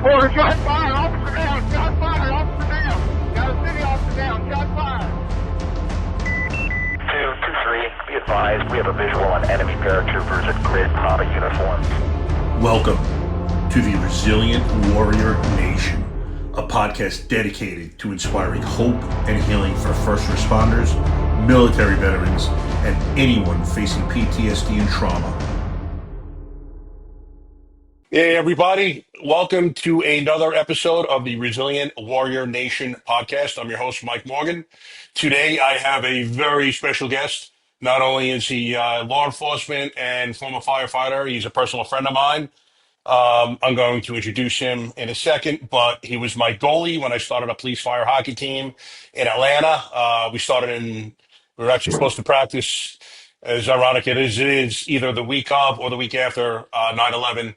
Or shot fire, officer down, shot fire, officer down. Got a city officer down, shot fire. 223, be advised, we have a visual on enemy paratroopers in grid Papa uniforms. Welcome to the Resilient Warrior Nation, a podcast dedicated to inspiring hope and healing for first responders, military veterans, and anyone facing PTSD and trauma. Hey, everybody. Welcome to another episode of the Resilient Warrior Nation podcast. I'm your host, Mike Morgan. Today, I have a very special guest. Not only is he law enforcement and former firefighter, he's a personal friend of mine. I'm going to introduce him in a second, but he was my goalie when I started a police fire hockey team in Atlanta. We were actually supposed to practice, as ironic it is either the week of or the week after 9/11.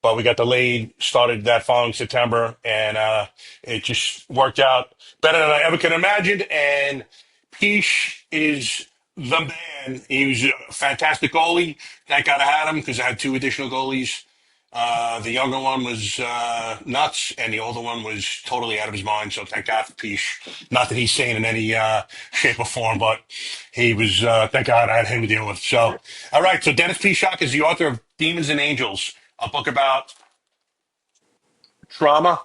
But we got delayed, started that following September, and it just worked out better than I ever could imagine. And Pish is the man. He was a fantastic goalie. Thank God I had him because I had two additional goalies. The younger one was nuts, and the older one was totally out of his mind. So thank God for Pish. Not that he's sane in any shape or form, but he was, thank God I had him to deal with. So, all right. So Dennis Pishock is the author of Demons and Angels, a book about trauma,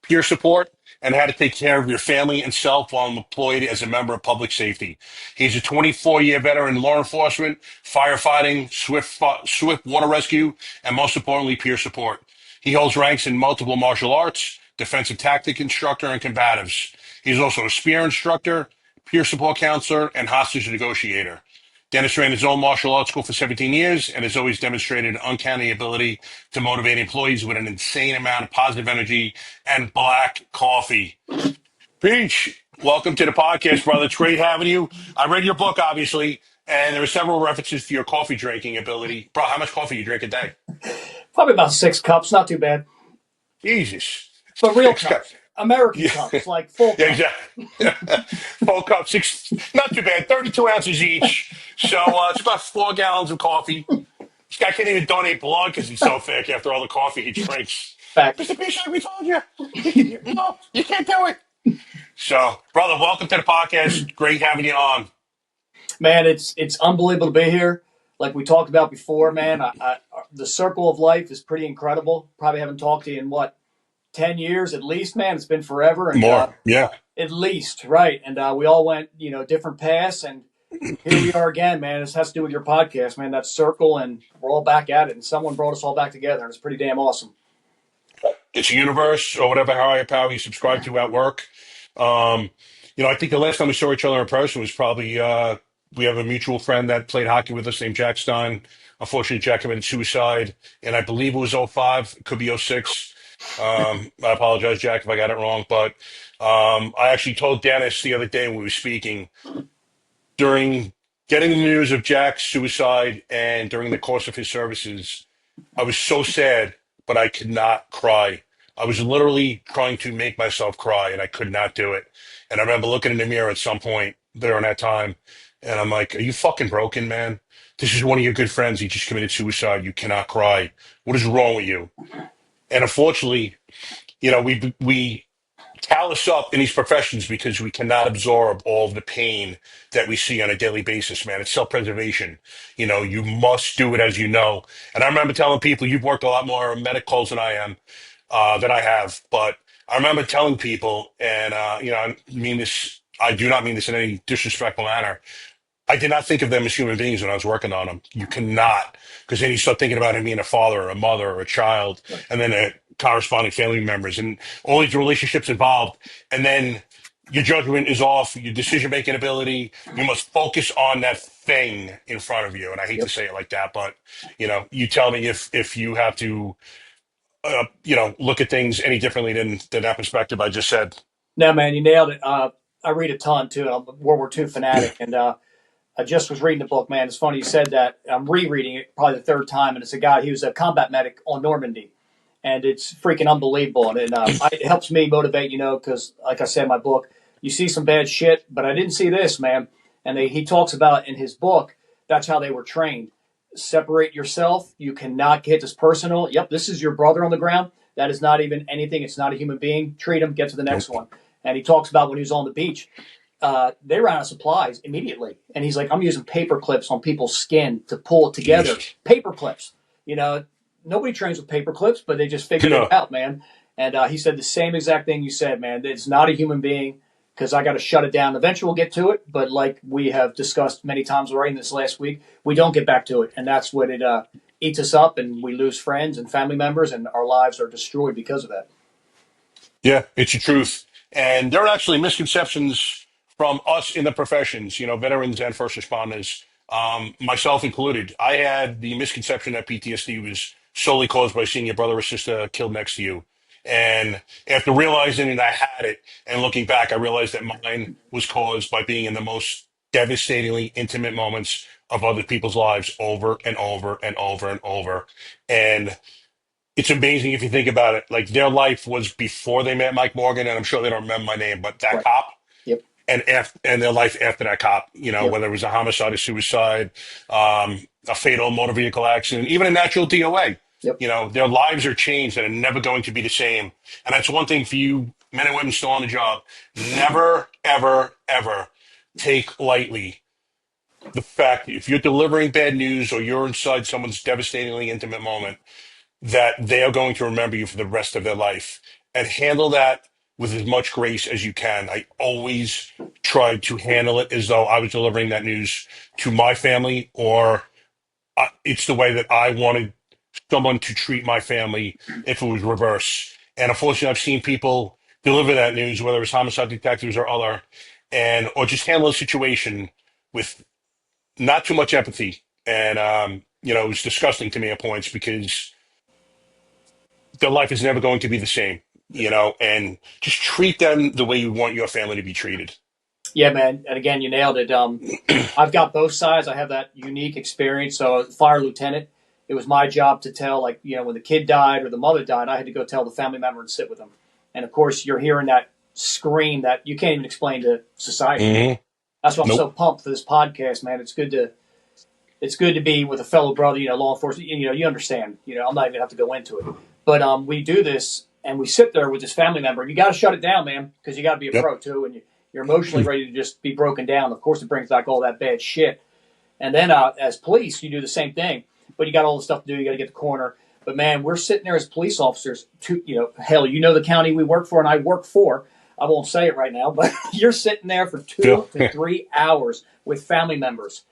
peer support, and how to take care of your family and self while employed as a member of public safety. He's a 24-year veteran in law enforcement, firefighting, swift water rescue, and most importantly, peer support. He holds ranks in multiple martial arts, defensive tactic instructor, and combatives. He's also a spear instructor, peer support counselor, and hostage negotiator. Dennis ran his own martial arts school for 17 years and has always demonstrated an uncanny ability to motivate employees with an insane amount of positive energy and black coffee. Peach, welcome to the podcast, brother. It's great having you. I read your book, obviously, and there were several references to your coffee drinking ability. Bro, how much coffee do you drink a day? Probably about 6 cups, not too bad. Jesus. But real cups. American Yeah. cups, like full cups. Yeah, exactly. Full cup, not too bad, 32 ounces each. So it's about 4 gallons of coffee. This guy can't even donate blood because he's so thick after all the coffee he drinks. Fact. Mr. Bishop, we told you. No, you can't do it. So, brother, welcome to the podcast. Great having you on. Man, it's unbelievable to be here. Like we talked about before, man, the circle of life is pretty incredible. Probably haven't talked to you in, 10 years at least, man. It's been forever. And, More, yeah. At least, right. And we all went, different paths. And here we are again, man. This has to do with your podcast, man. That circle, and we're all back at it. And someone brought us all back together. And it's pretty damn awesome. It's a universe or whatever higher power you subscribe to at work. I think the last time we saw each other in person was probably we have a mutual friend that played hockey with us named Jack Stein. Unfortunately, Jack committed suicide, and I believe it was '05. It could be '06. I apologize, Jack, if I got it wrong. But I actually told Dennis the other day when we were speaking, during getting the news of Jack's suicide and during the course of his services, I was so sad, but I could not cry. I was literally trying to make myself cry, and I could not do it. And I remember looking in the mirror at some point during that time, and I'm like, are you fucking broken, man? This is one of your good friends. He just committed suicide. You cannot cry. What is wrong with you? And unfortunately, we callous up in these professions because we cannot absorb all of the pain that we see on a daily basis, man. It's self-preservation. You must do it as you know. And I remember telling people, you've worked a lot more medic calls than I am, than I have. But I remember telling people, and, I do not mean this in any disrespectful manner. I did not think of them as human beings when I was working on them. You cannot, because then you start thinking about him being a father or a mother or a child, and then corresponding family members and all these relationships involved. And then your judgment is off, your decision-making ability. You must focus on that thing in front of you. And I hate to say it like that, but, you tell me if you have to, look at things any differently than that perspective I just said. No, man, you nailed it. I read a ton, too. I'm a World War II fanatic. And I just was reading the book, man. It's funny you said that. I'm rereading it probably the third time, and it's a guy, he was a combat medic on Normandy. And it's freaking unbelievable. And it helps me motivate, because, like I said in my book, you see some bad shit, but I didn't see this, man. And he talks about in his book, that's how they were trained. Separate yourself. You cannot get this personal. Yep, this is your brother on the ground. That is not even anything. It's not a human being. Treat them, get to the next Nope. one. And he talks about when he was on the beach, they ran out of supplies immediately. And he's like, I'm using paper clips on people's skin to pull it together. Jesus. Paper clips. Nobody trains with paper clips, but they just figured No. it out, man. And he said the same exact thing you said, man. It's not a human being because I got to shut it down. Eventually we'll get to it. But like we have discussed many times already in this last week, we don't get back to it. And that's what it eats us up, and we lose friends and family members, and our lives are destroyed because of that. Yeah, it's the truth. And there are actually misconceptions from us in the professions, veterans and first responders, myself included. I had the misconception that PTSD was solely caused by seeing your brother or sister killed next to you. And after realizing that I had it and looking back, I realized that mine was caused by being in the most devastatingly intimate moments of other people's lives over and over and over and over. And it's amazing if you think about it. Like their life was before they met Mike Morgan, and I'm sure they don't remember my name, but that Right. cop Yep. and their life after that cop, Yep. whether it was a homicide or suicide, a fatal motor vehicle accident, even a natural DOA. Yep. Their lives are changed and are never going to be the same. And that's one thing for you men and women still on the job. Never, ever, ever take lightly the fact that if you're delivering bad news or you're inside someone's devastatingly intimate moment, that they are going to remember you for the rest of their life, and handle that with as much grace as you can. I always tried to handle it as though I was delivering that news to my family, or it's the way that I wanted someone to treat my family if it was reverse. And unfortunately, I've seen people deliver that news, whether it's homicide detectives or other, or just handle a situation with not too much empathy. And, it was disgusting to me at points because their life is never going to be the same, and just treat them the way you want your family to be treated. Yeah, man. And again, you nailed it. I've got both sides. I have that unique experience. So, fire lieutenant, it was my job to tell, like, when the kid died or the mother died, I had to go tell the family member and sit with them. And of course, you're hearing that scream that you can't even explain to society. Mm-hmm. That's why I'm Nope. so pumped for this podcast, man. It's good to be with a fellow brother, law enforcement. You understand. I'm not even gonna have to go into it. But we do this, and we sit there with this family member. And you got to shut it down, man, because you got to be a Yep. pro too, and you're emotionally ready to just be broken down. Of course, it brings back all that bad shit. And then as police, you do the same thing, but you got all the stuff to do. You got to get the coroner. But man, we're sitting there as police officers. Hell, the county we work for and I work for. I won't say it right now, but you're sitting there for 2 to 3 hours with family members.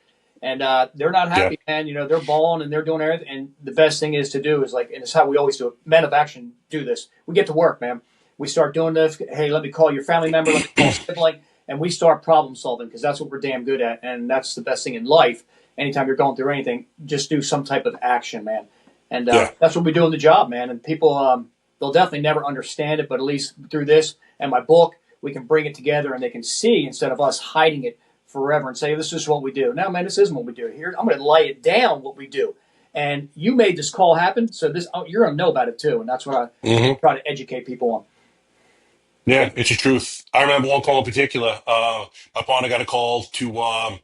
And they're not happy, man. They're bawling and they're doing everything. And the best thing is to do is and it's how we always do it. Men of action do this. We get to work, man. We start doing this. Hey, let me call your family member. Let me call a sibling. And we start problem solving because that's what we're damn good at. And that's the best thing in life. Anytime you're going through anything, just do some type of action, man. And that's what we do in the job, man. And people, they'll definitely never understand it. But at least through this and my book, we can bring it together and they can see instead of us hiding it forever and say, this is what we do. No, man, this isn't what we do. Here, I'm going to lay it down what we do. And you made this call happen, so you're going to know about it too. And that's what I try to educate people on. Yeah, it's the truth. I remember one call in particular. My partner got a call to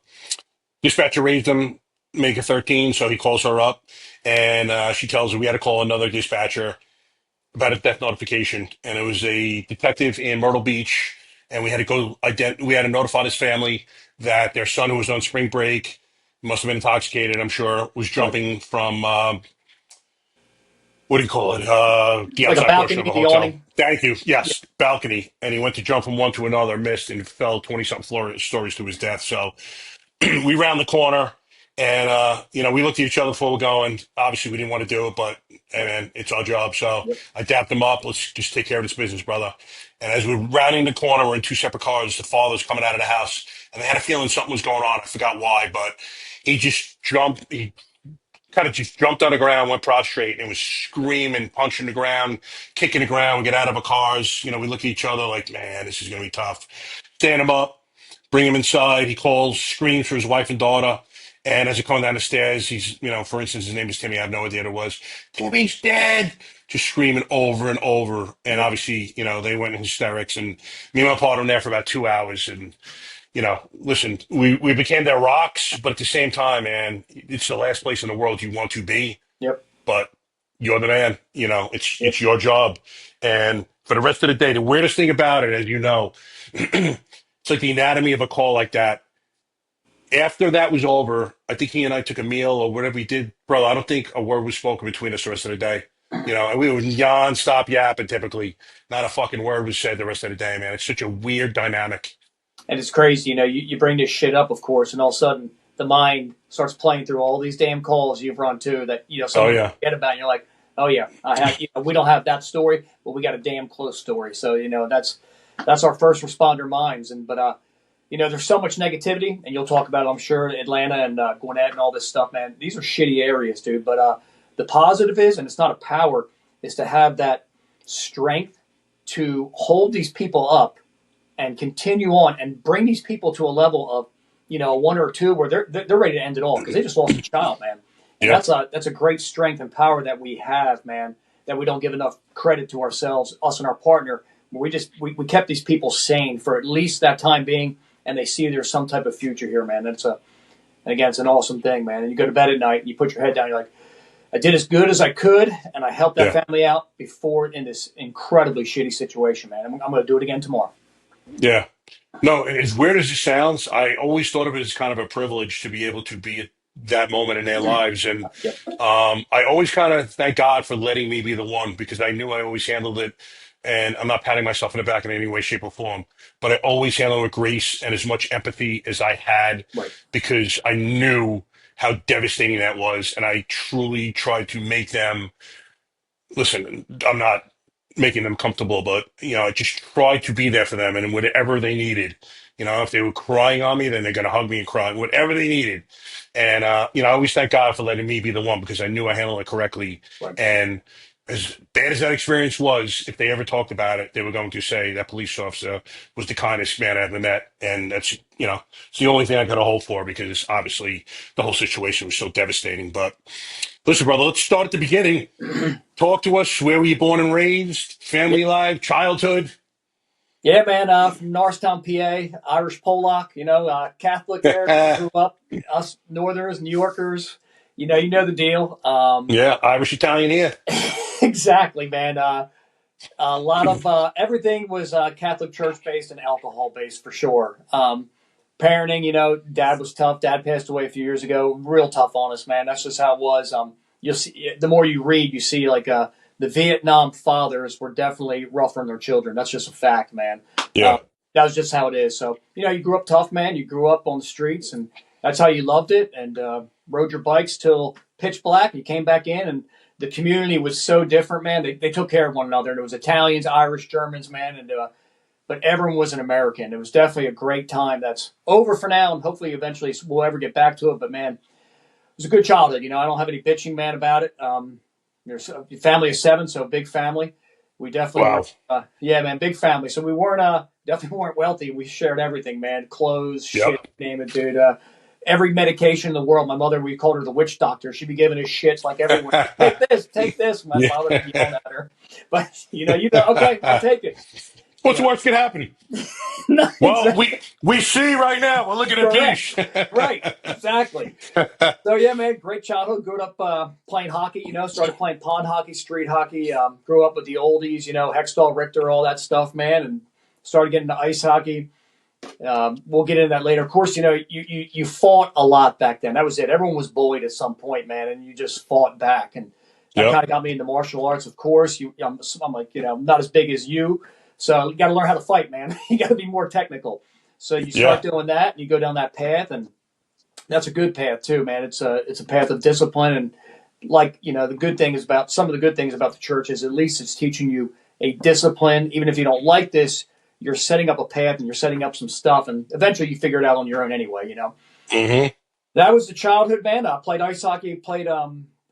dispatcher raised him, make it 13, so he calls her up, and she tells her we had to call another dispatcher about a death notification, and it was a detective in Myrtle Beach, and we had to we had to notify his family that their son, who was on spring break, must have been intoxicated, I'm sure, was jumping from what do you call it? The Like a outside portion balcony, of a the hotel. awning. Thank you. Yeah. Yes, balcony, and he went to jump from one to another, missed, and fell 20-something stories to his death. So we round the corner, and we looked at each other before we're going. Obviously, we didn't want to do it, but hey, man, it's our job. So Yep. I dapped him up. Let's just take care of this business, brother. And as we're rounding the corner, we're in two separate cars. The father's coming out of the house, and they had a feeling something was going on. I forgot why, but he just jumped. He kind of just jumped on the ground, went prostrate, and was screaming, punching the ground, kicking the ground. We get out of our cars. We look at each other like, man, this is going to be tough. Stand him up, bring him inside. He calls, screams for his wife and daughter. And as he's coming down the stairs, he's, for instance, his name is Timmy. I have no idea what it was. Timmy's dead. Just screaming over and over. And obviously, they went in hysterics. And me and my partner were there for about 2 hours. And, listen, we became their rocks. But at the same time, man, it's the last place in the world you want to be. Yep. But you're the man. Yeah. It's your job. And for the rest of the day, the weirdest thing about it, as you know, it's like the anatomy of a call like that. After that was over, I think he and I took a meal or whatever we did, bro. I don't think a word was spoken between us the rest of the day. And we were non-stop yapping typically. Not a fucking word was said the rest of the day, man. It's such a weird dynamic. And it's crazy, you bring this shit up, of course, and all of a sudden the mind starts playing through all these damn calls you've run to that, Oh someone yeah. forget about. And you're like, oh yeah, we don't have that story, but we got a damn close story. So, that's our first responder minds. But there's so much negativity, and you'll talk about it, I'm sure, Atlanta and Gwinnett and all this stuff, man. These are shitty areas, dude. But the positive is, and it's not a power, is to have that strength to hold these people up and continue on and bring these people to a level of, one or two where they're ready to end it all because they just lost a child, man. And Yeah. that's a great strength and power that we have, man, that we don't give enough credit to ourselves, us and our partner. We kept these people sane for at least that time being, and they see there's some type of future here, man. And again, it's an awesome thing, man. And you go to bed at night and you put your head down, you're like, I did as good as I could, and I helped that Yeah. family out before in this incredibly shitty situation, man. I'm going to do it again tomorrow. Yeah. No, as weird as it sounds, I always thought of it as kind of a privilege to be able to be at that moment in their lives. And Yep. I always kind of thank God for letting me be the one because I knew I always handled it. And I'm not patting myself in the back in any way, shape, or form, but I always handled it with grace and as much empathy as I had Right. because I knew how devastating that was. And I truly tried to make them listen. I'm not making them comfortable, but I just tried to be there for them and whatever they needed. If they were crying on me, then they're gonna hug me and cry, whatever they needed. And I always thank God for letting me be the one because I knew I handled it correctly. Right. And as bad as that experience was, if they ever talked about it, they were going to say that police officer was the kindest man I ever met. And that's it's the only thing I got to hold for because obviously the whole situation was so devastating. But listen, brother, let's start at the beginning. Talk to us. Where were you born and raised? Yeah, Family life, childhood? yeah, man. From Norristown, PA, Irish Pollock. Catholic there. Grew up. Us Northerners, New Yorkers. You know the deal. Yeah, Irish Italian here. Exactly, man. A lot of everything was Catholic church based and alcohol based for sure. Parenting, dad was tough. Dad passed away a few years ago. Real tough on us, man. That's just how it was. You'll see. The more you read, you see like the Vietnam fathers were definitely rougher on their children. That's just a fact, man. Yeah, That was just how it is. So you grew up tough, man. You grew up on the streets, and that's how you loved it. And rode your bikes till pitch black. You came back in, and the community was so different, man. They took care of one another. There was Italians, Irish, Germans, man, and but everyone was an American. It was definitely a great time. That's over for now, and hopefully eventually we'll ever get back to it. But man, it was a good childhood. I don't have any bitching, man, about it. There's a family of 7, so big family. We definitely wow. were, yeah, man, big family. So we weren't definitely weren't wealthy. We shared everything, man. Clothes, shit, Yep. name it, dude. Every medication in the world. My mother, we called her the witch doctor. She'd be giving us shits like everyone. Take this. My Yeah. father would be yelling at her. But okay, I'll take it. What's worse could happen? No, Well, exactly. we see right now. We're looking at peace. Right, exactly. So yeah, man, great childhood. Grew up playing hockey. Started playing pond hockey, street hockey. Grew up with the oldies. Hextall, Richter, all that stuff, man, and started getting into ice hockey. We'll get into that later. Of course, you fought a lot back then. That was it. Everyone was bullied at some point, man, and you just fought back, and that Yep. kind of got me into martial arts. Of course, I'm like, not as big as you, so you got to learn how to fight, man. You got to be more technical. So you start doing that, and you go down that path, and that's a good path too, man. It's a path of discipline, and the good thing is about some of the good things about the church is at least it's teaching you a discipline. Even if you don't like this, you're setting up a path and you're setting up some stuff, and eventually you figure it out on your own anyway. Mm-hmm. That was the childhood, man. I played ice hockey, played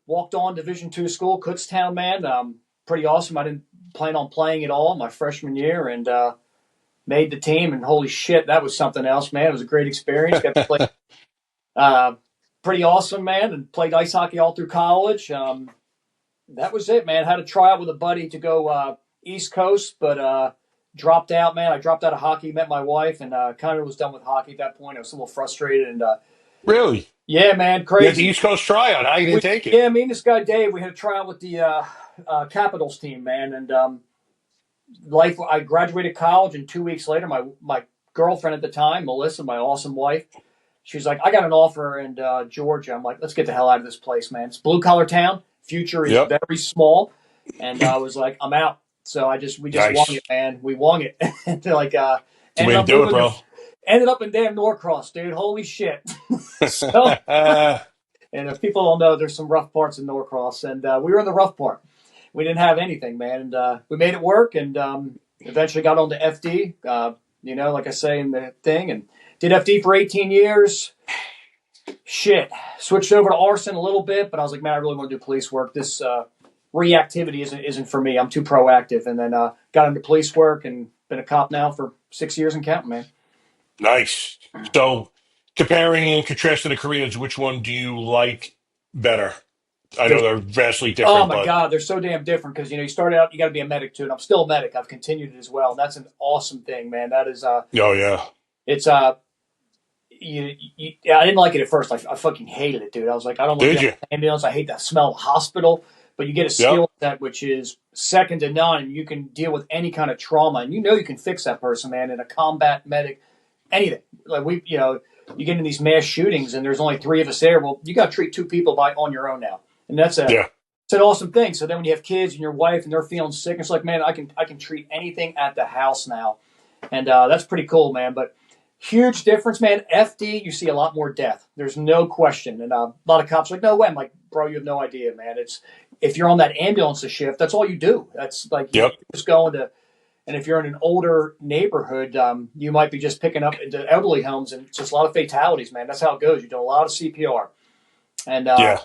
walked on Division II school, Kutztown, man. Pretty awesome. I didn't plan on playing at all my freshman year, and made the team. And holy shit, that was something else, man. It was a great experience. Got to play. Pretty awesome, man, and played ice hockey all through college. That was it, man. Had a tryout with a buddy to go East Coast, but dropped out, man. I dropped out of hockey, met my wife, and kind of was done with hockey at that point. I was a little frustrated, and Really? Yeah, man, You had the crazy. East Coast tryout. How you didn't take it? Yeah, me and this guy Dave, we had a tryout with the Capitals team, man, and life. I graduated college, and 2 weeks later, my girlfriend at the time, Melissa, my awesome wife, she was like, "I got an offer in Georgia." I'm like, "Let's get the hell out of this place, man. It's blue collar town. Future is Yep. very small," and I was like, "I'm out." So we just wung Nice. it, man. We wung it, and like It's the way ended to up do it, moving bro. to ended up in damn Norcross, dude. Holy shit. So, and if people don't know, there's some rough parts in Norcross, and we were in the rough part. We didn't have anything, man, and we made it work, and eventually got on to FD. Like I say in the thing, and did FD for 18 years. Shit, switched over to arson a little bit, but I was like, man, I really want to do police work. This reactivity isn't for me. I'm too proactive, and then got into police work and been a cop now for 6 years and counting, man. Nice. So, comparing and contrasting the careers, which one do you like better? I know There's, they're vastly oh different, my but God, they're so damn different because you start out, you got to be a medic too, and I'm still a medic. I've continued it as well, and that's an awesome thing, man. That is oh yeah. it's I didn't like it at first. I fucking hated it, dude. I was like, I don't want to Did be on you? an ambulance. I hate the smell of hospital. But you get a Yep. skill set which is second to none, and you can deal with any kind of trauma, and you can fix that person, man. In a combat medic, anything like you get in these mass shootings, and there's only three of us there. Well, you got to treat two people on your own now, and Yeah. it's an awesome thing. So then when you have kids and your wife and they're feeling sick, it's like, man, I can treat anything at the house now, and that's pretty cool, man. But huge difference, man. FD, you see a lot more death. There's no question. And a lot of cops are like, no way. I'm like, bro, you have no idea, man. It's if you're on that ambulance shift, that's all you do. That's like you're Yep. just going to. And if you're in an older neighborhood, you might be just picking up into elderly homes, and it's just a lot of fatalities, man. That's how it goes. You do a lot of CPR, and Yeah.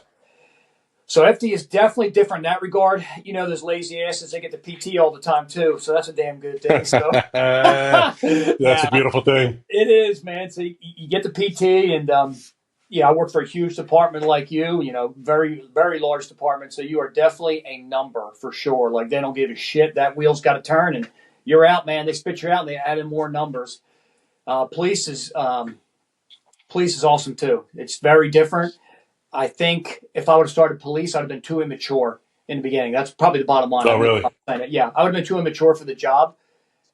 so FD is definitely different in that regard. Those lazy asses, they get the PT all the time too, so that's a damn good thing. So, That's a nah, beautiful thing. it is, man. So you get the PT, and I work for a huge department like you. Very very large department. So you are definitely a number for sure. Like they don't give a shit. That wheel's got to turn, and you're out, man. They spit you out, and they add in more numbers. Police is awesome too. It's very different. I think if I would have started police, I'd have been too immature in the beginning. That's probably the bottom line. Oh really? Yeah, I would have been too immature for the job.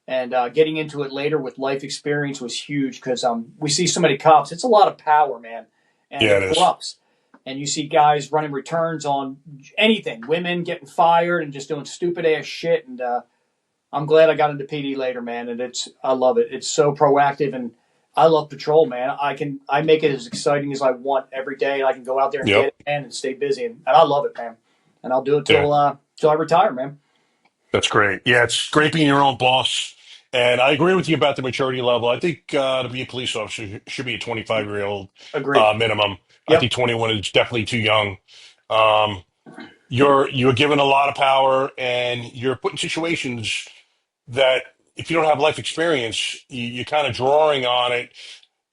And getting into it later with life experience was huge because we see so many cops. It's a lot of power, man, and Yeah, it it is. corrupts. And you see guys running returns on anything, women getting fired and just doing stupid ass shit. And I'm glad I got into PD later, man. And I love it. It's so proactive, and I love patrol, man. I make it as exciting as I want every day. I can go out there and get Yep. it, man, and stay busy, and I love it, man. And I'll do it Yeah. till I retire, man. That's great. Yeah, it's great being your own boss. And I agree with you about the maturity level. I think to be a police officer should be a 25-year-old Agree. minimum. I Yep. think 21 is definitely too young. Um, you're given a lot of power, and you're put in situations that if you don't have life experience, you're kind of drawing on it.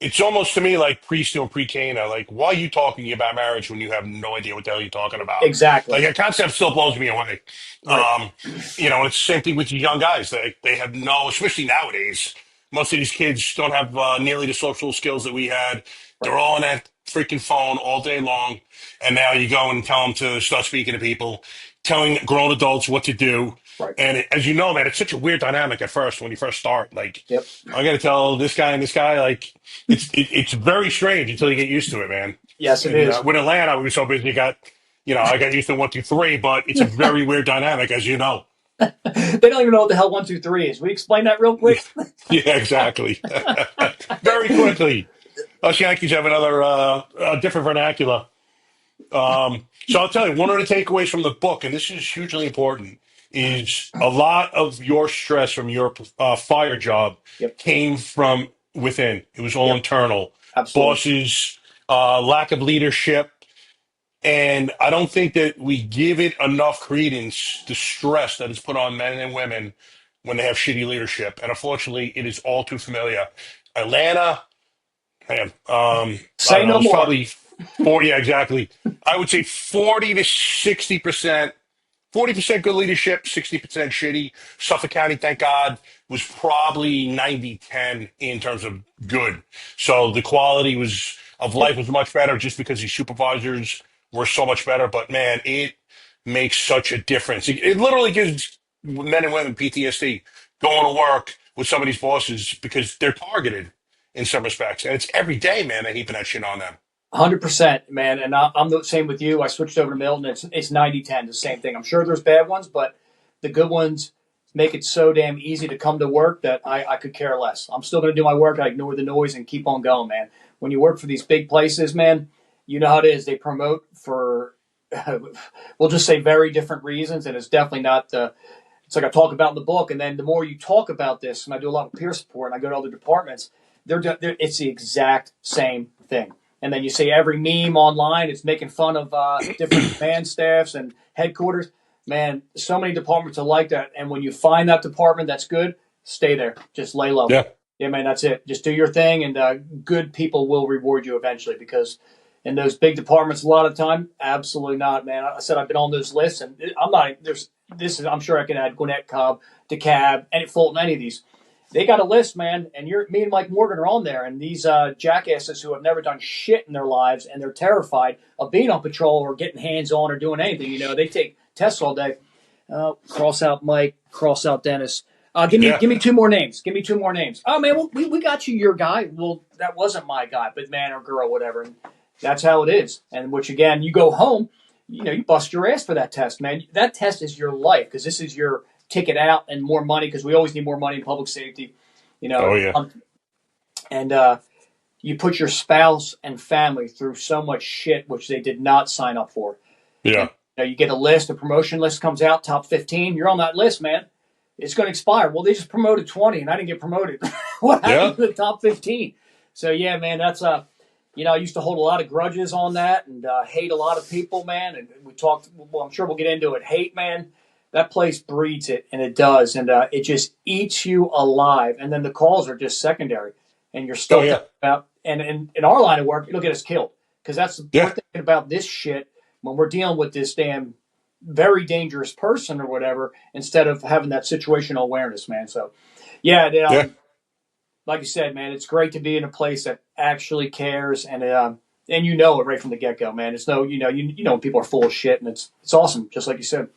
It's almost to me like pre-Steele and pre-Cana. Like, why are you talking about marriage when you have no idea what the hell you're talking about? Like, Exactly. that concept still blows me away. Right. Um, and it's the same thing with the young guys. They have no, especially nowadays, most of these kids don't have nearly the social skills that we had. Right. They're all on that freaking phone all day long. And now you go and tell them to start speaking to people, telling grown adults what to do. Right. And as you know, man, it's such a weird dynamic at first when you first start. Like, Yep. I got to tell this guy and this guy, like, it's very strange until you get used to it, man. Yes, it And is. with Atlanta, we were so busy, I got used to 1, 2, 3, but it's a very weird dynamic, as you know. They don't even know what the hell 1, 2, 3 is. We explain that real quick. Yeah, exactly. Very quickly. Us Yankees have another different vernacular. So I'll tell you, one of the takeaways from the book, and this is hugely important, is a lot of your stress from your fire job Yep. came from within. It was all Yep. internal. Absolutely. Bosses, lack of leadership. And I don't think that we give it enough credence, the stress that is put on men and women when they have shitty leadership. And unfortunately, it is all too familiar. Atlanta, man, I Say don't know, no it's more. probably 40, yeah, exactly. I would say 40 to 60% 40% good leadership, 60% shitty. Suffolk County, thank God, was probably 90-10 in terms of good. So the quality of Yep. life was much better just because these supervisors were so much better. But man, it makes such a difference. It literally gives men and women PTSD going to work with some of these bosses because they're targeted in some respects. And it's every day, man, they're heaping that shit on them. 100%, man. And I'm the same with you. I switched over to Milton. It's 90-10, the same thing. I'm sure there's bad ones, but the good ones make it so damn easy to come to work that I could care less. I'm still going to do my work. I ignore the noise and keep on going, man. When you work for these big places, man, you know how it is. They promote for, we'll just say very different reasons. And it's definitely not it's like I talk about in the book. And then the more you talk about this, and I do a lot of peer support and I go to other departments, it's the exact same thing. And then you see every meme online, it's making fun of different command staffs and headquarters. Man, so many departments are like that. And when you find that department that's good, stay there. Just lay low. Yeah. Yeah, man, that's it. Just do your thing, and good people will reward you eventually. Because in those big departments, a lot of time, absolutely not, man. I said I've been on those lists, and I'm not. I'm sure I can add Gwinnett, Cobb, DeKalb, and Fulton, any of these. They got a list, man, and me and Mike Morgan are on there. And these jackasses who have never done shit in their lives, and they're terrified of being on patrol or getting hands on or doing anything. They take tests all day. Cross out Mike, cross out Dennis. Give me two more names. Give me two more names. Oh man, well, we got you your guy. Well, that wasn't my guy, but man or girl, whatever. And that's how it is. And which again, you go home, you bust your ass for that test, man. That test is your life because this is your ticket out and more money because we always need more money in public safety. Oh, yeah. And you put your spouse and family through so much shit which they did not sign up for. Yeah. And, you get a list, a promotion list comes out, top 15. You're on that list, man. It's going to expire. Well, they just promoted 20, and I didn't get promoted. What happened to the top 15? So, yeah, man, that's I used to hold a lot of grudges on that and hate a lot of people, man. And we talked. Well, I'm sure we'll get into it. Hate, man. That place breeds it, and it does, and it just eats you alive. And then the calls are just secondary, and you're still thinking about. And in our line of work, it'll get us killed because we're thinking about this shit when we're dealing with this damn very dangerous person or whatever, instead of having that situational awareness, man. So, like you said, man, it's great to be in a place that actually cares, and you know it right from the get go, man. It's when people are full of shit, and it's awesome, just like you said.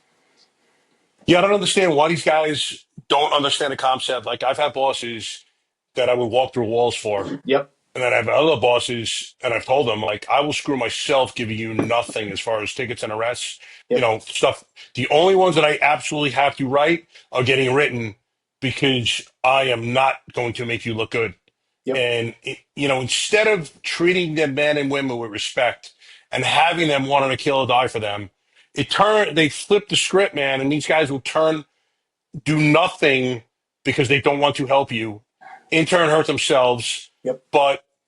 Yeah, I don't understand why these guys don't understand the concept. Like, I've had bosses that I would walk through walls for. Yep. And then I have other bosses, and I've told them, like, I will screw myself giving you nothing as far as tickets and arrests, Yep. stuff. The only ones that I absolutely have to write are getting written because I am not going to make you look good. Yep. And, instead of treating them men and women with respect and having them wanting to kill or die for them, they flip the script, man, and these guys will do nothing because they don't want to help you, in turn hurt themselves. Yep.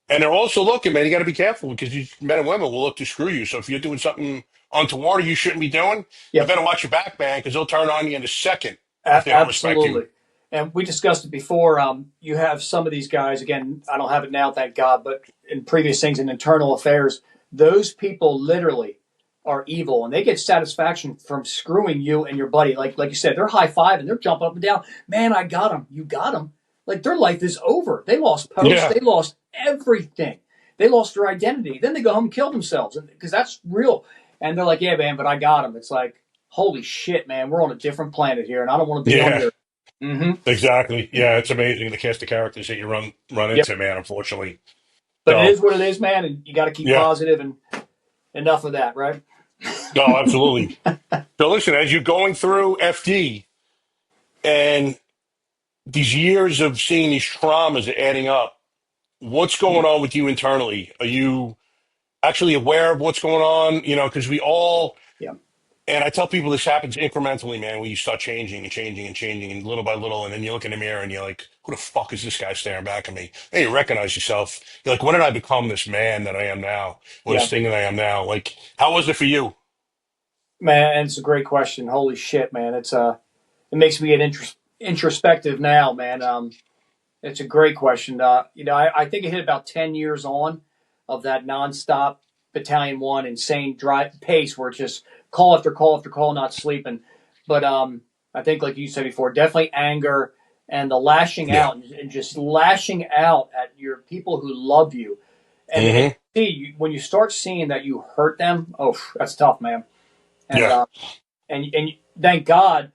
And they're also looking, man, you got to be careful because these men and women will look to screw you. So if you're doing something untoward you shouldn't be doing, you better watch your back, man, because they'll turn on you in a second if they don't respect you. And we discussed it before. You have some of these guys, again, I don't have it now, thank God, but in previous things in internal affairs, those people literally are evil, and they get satisfaction from screwing you and your buddy. Like you said, they're high-fiving, they're jumping up and down. Man, I got him. You got him. Like, their life is over. They lost posts. They lost everything. They lost their identity. Then they go home and kill themselves because that's real. And they're like, yeah, man, but I got him. It's like, holy shit, man, we're on a different planet here, and I don't want to be on here. Mm-hmm. Exactly. Yeah, it's amazing the cast of characters that you run into, man, unfortunately. But it is what it is, man, and you got to keep positive, and enough of that, right? No, absolutely. So listen, as you're going through FD and these years of seeing these traumas adding up, what's going on with you internally? Are you actually aware of what's going on? Because we all, and I tell people this happens incrementally, man, when you start changing and changing and changing and little by little, and then you look in the mirror and you're like, who the fuck is this guy staring back at me? And you recognize yourself. You're like, when did I become this man that I am now? Or this thing that I am now? Like, how was it for you? Man, it's a great question. Holy shit, man. It makes me get introspective now, man. It's a great question. I think it hit about 10 years on of that nonstop Battalion 1 insane drive pace where it's just call after call after call, not sleeping. But I think, like you said before, definitely anger and the lashing Yeah. out and just lashing out at your people who love you. And Hmm. when you start seeing that you hurt them, oh, that's tough, man. And Yeah. and thank God,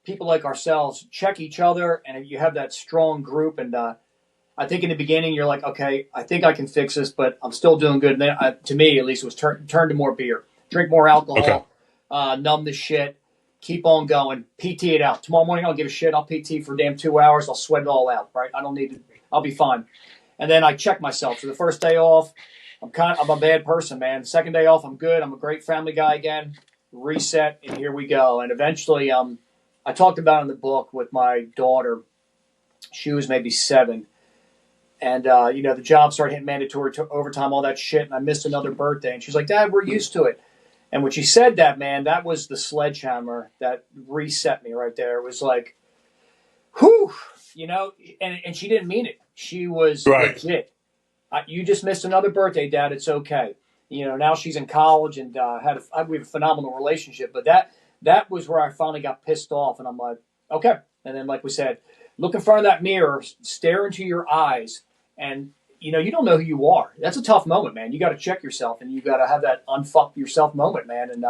people like ourselves check each other, and you have that strong group. And I think in the beginning you're like, okay, I think I can fix this, but I'm still doing good. And then, to me, at least, it was turn to more beer, drink more Okay. alcohol, numb the shit, keep on going, PT it out. Tomorrow morning I'll give a shit. I'll PT for damn 2 hours. I'll sweat it all out. Right? I don't need to. I'll be fine. And then I check myself. So the first day off, I'm a bad person, man. The second day off, I'm good. I'm a great family guy again. Reset, and here we go. And eventually, I talked about it in the book with my daughter. She was maybe 7, and the job started hitting mandatory overtime, all that shit. And I missed another birthday, and she's like, "Dad, we're used to it." And when she said that, man, that was the sledgehammer that reset me right there. It was like, whew, and she didn't mean it. She was Right. legit. You just missed another birthday, Dad. It's okay. Now she's in college and we have a phenomenal relationship. But that was where I finally got pissed off, and I'm like, okay. And then, like we said, look in front of that mirror, stare into your eyes, and you don't know who you are. That's a tough moment, man. You got to check yourself, and you got to have that unfuck yourself moment, man. And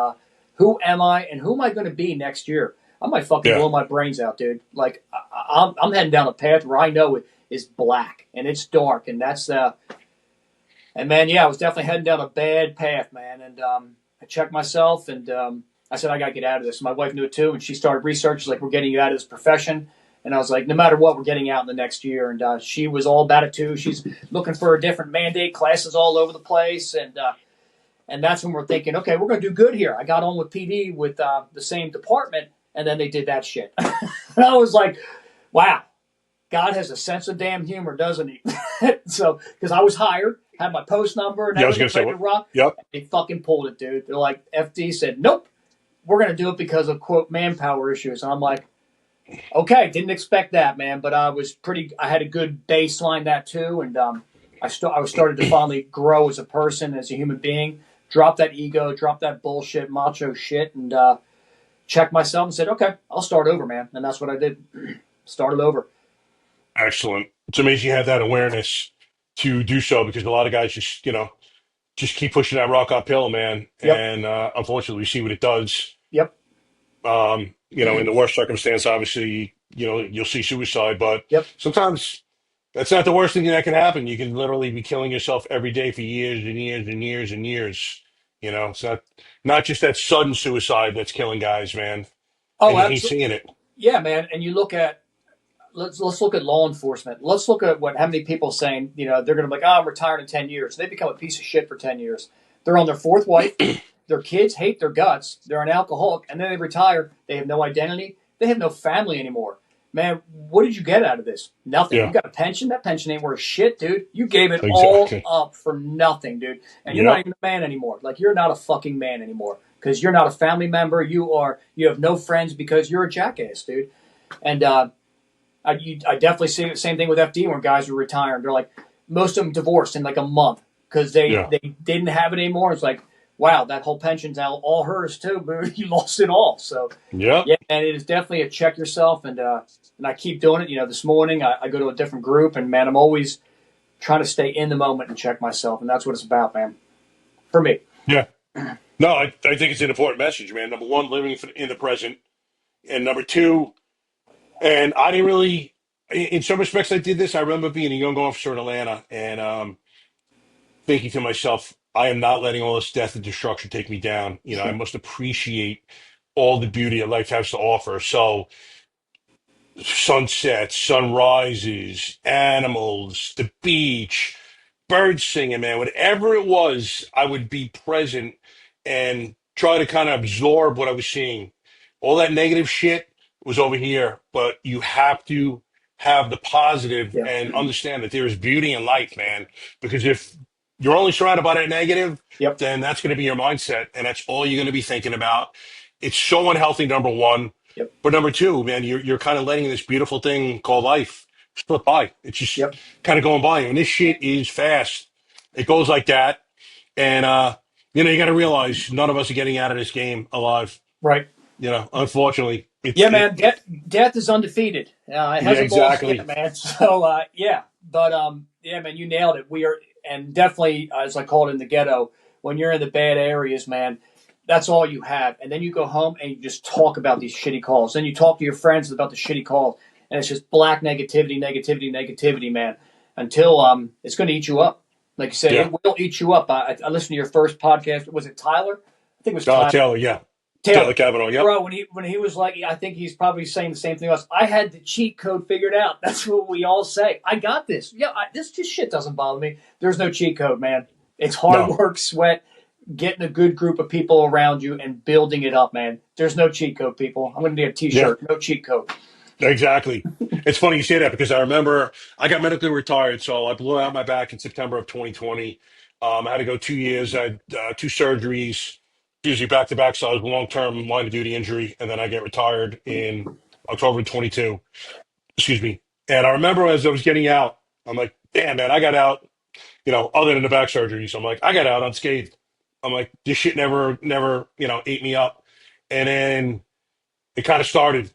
who am I, and who am I going to be next year? I might fucking Yeah. blow my brains out, dude. Like I'm heading down a path where I know it is black and it's dark, and that's and man, yeah, I was definitely heading down a bad path, man. And I checked myself, and I said, I got to get out of this. My wife knew it too, and she started research. She's like, we're getting you out of this profession. And I was like, no matter what, we're getting out in the next year. And she was all about it too. She's looking for a different mandate, classes all over the place. And that's when we're thinking, okay, we're going to do good here. I got on with PD with the same department, and then they did that shit. And I was like, wow, God has a sense of damn humor, doesn't he? So, because I was hired, had my post number and Yeah. I was everything, gonna say ready to what? rock. Yep. They fucking pulled it, dude. They're like, FD said, nope, we're going to do it because of, quote, manpower issues. And I'm like, okay, didn't expect that, man. But I had a good baseline that too. And I was started to finally grow as a person, as a human being, drop that ego, drop that bullshit, macho shit, and check myself and said, okay, I'll start over, man. And that's what I did. Started over. Excellent. It's amazing you have that awareness to do so, because a lot of guys just keep pushing that rock uphill, man. Yep. And unfortunately, we see what it does. Yep. In the worst circumstance, obviously, you'll see suicide, but Yep. sometimes that's not the worst thing that can happen. You can literally be killing yourself every day for years and years and years and years. It's not just that sudden suicide that's killing guys, man. Oh, And you hate absolutely. seeing it. Yeah, man. And you look at let's look at law enforcement. Let's look at how many people saying they're going to be like, oh, I'm retired in 10 years. They become a piece of shit for 10 years. They're on their fourth wife. Their kids hate their guts. They're an alcoholic, and then they retire. They have no identity. They have no family anymore. Man, what did you get out of this? Nothing. You Yeah, got a pension. That pension ain't worth shit, dude. You gave it all exactly. up for nothing, dude. And you're not Yep. even a man anymore. Like, you're not a fucking man anymore because you're not a family member. You have no friends because you're a jackass, dude. And I definitely see the same thing with FD when guys are retiring. They're like, most of them divorced in like a month because Yeah. they didn't have it anymore. It's like, wow, that whole pension's all hers too, but you lost it all. So Yep. yeah, and it is definitely a check yourself, and I keep doing it. This morning I go to a different group, and man, I'm always trying to stay in the moment and check myself, and that's what it's about, man. For me. Yeah. No, I think it's an important message, man. Number one, living in the present. And number two, and I didn't really, in some respects, I did this. I remember being a young officer in Atlanta and thinking to myself, I am not letting all this death and destruction take me down. I must appreciate all the beauty that life has to offer. So, sunsets, sunrises, animals, the beach, birds singing, man, whatever it was, I would be present and try to kind of absorb what I was seeing. All that negative shit was over here, but you have to have the positive Yeah. and understand that there is beauty in life, man. Because if you're only surrounded by that negative, Yep. then that's going to be your mindset, and that's all you're going to be thinking about. It's so unhealthy, number one. Yep. But number two, man, you're kind of letting this beautiful thing called life slip by. It's just Yep. kind of going by. And this shit is fast. It goes like that. And you got to realize none of us are getting out of this game alive. Right. Unfortunately, Yeah, man. Death is undefeated. It yeah, hasn't lost yet, exactly. man. So yeah, but yeah, man, you nailed it. We are, and definitely, as I call it in the ghetto, when you're in the bad areas, man, that's all you have. And then you go home and you just talk about these shitty calls. Then you talk to your friends about the shitty calls, and it's just black negativity, negativity, negativity, man. Until it's going to eat you up. Like you said, Yeah. it will eat you up. I listened to your first podcast. Was it Tyler? I think it was Tyler. Taylor, yeah. Taylor Taylor, Kavanaugh, yep. bro, when he was like, I think he's probably saying the same thing to us. I had the cheat code figured out. That's what we all say. I got this. Yeah, this just shit doesn't bother me. There's no cheat code, man. It's hard No. work, sweat, getting a good group of people around you and building it up, man. There's no cheat code, people. I'm going to need a Yeah, T-shirt. No cheat code. exactly. It's funny you say that because I remember I got medically retired, so I blew out my back in September of 2020. I had to go 2 years. I had two surgeries, usually back to back. So I was long term line of duty injury, and then I get retired in October of 22. Excuse me. And I remember as I was getting out, I'm like, damn, man, I got out, other than the back surgery. So I'm like, I got out unscathed. I'm like, this shit never, ate me up. And then it kind of started,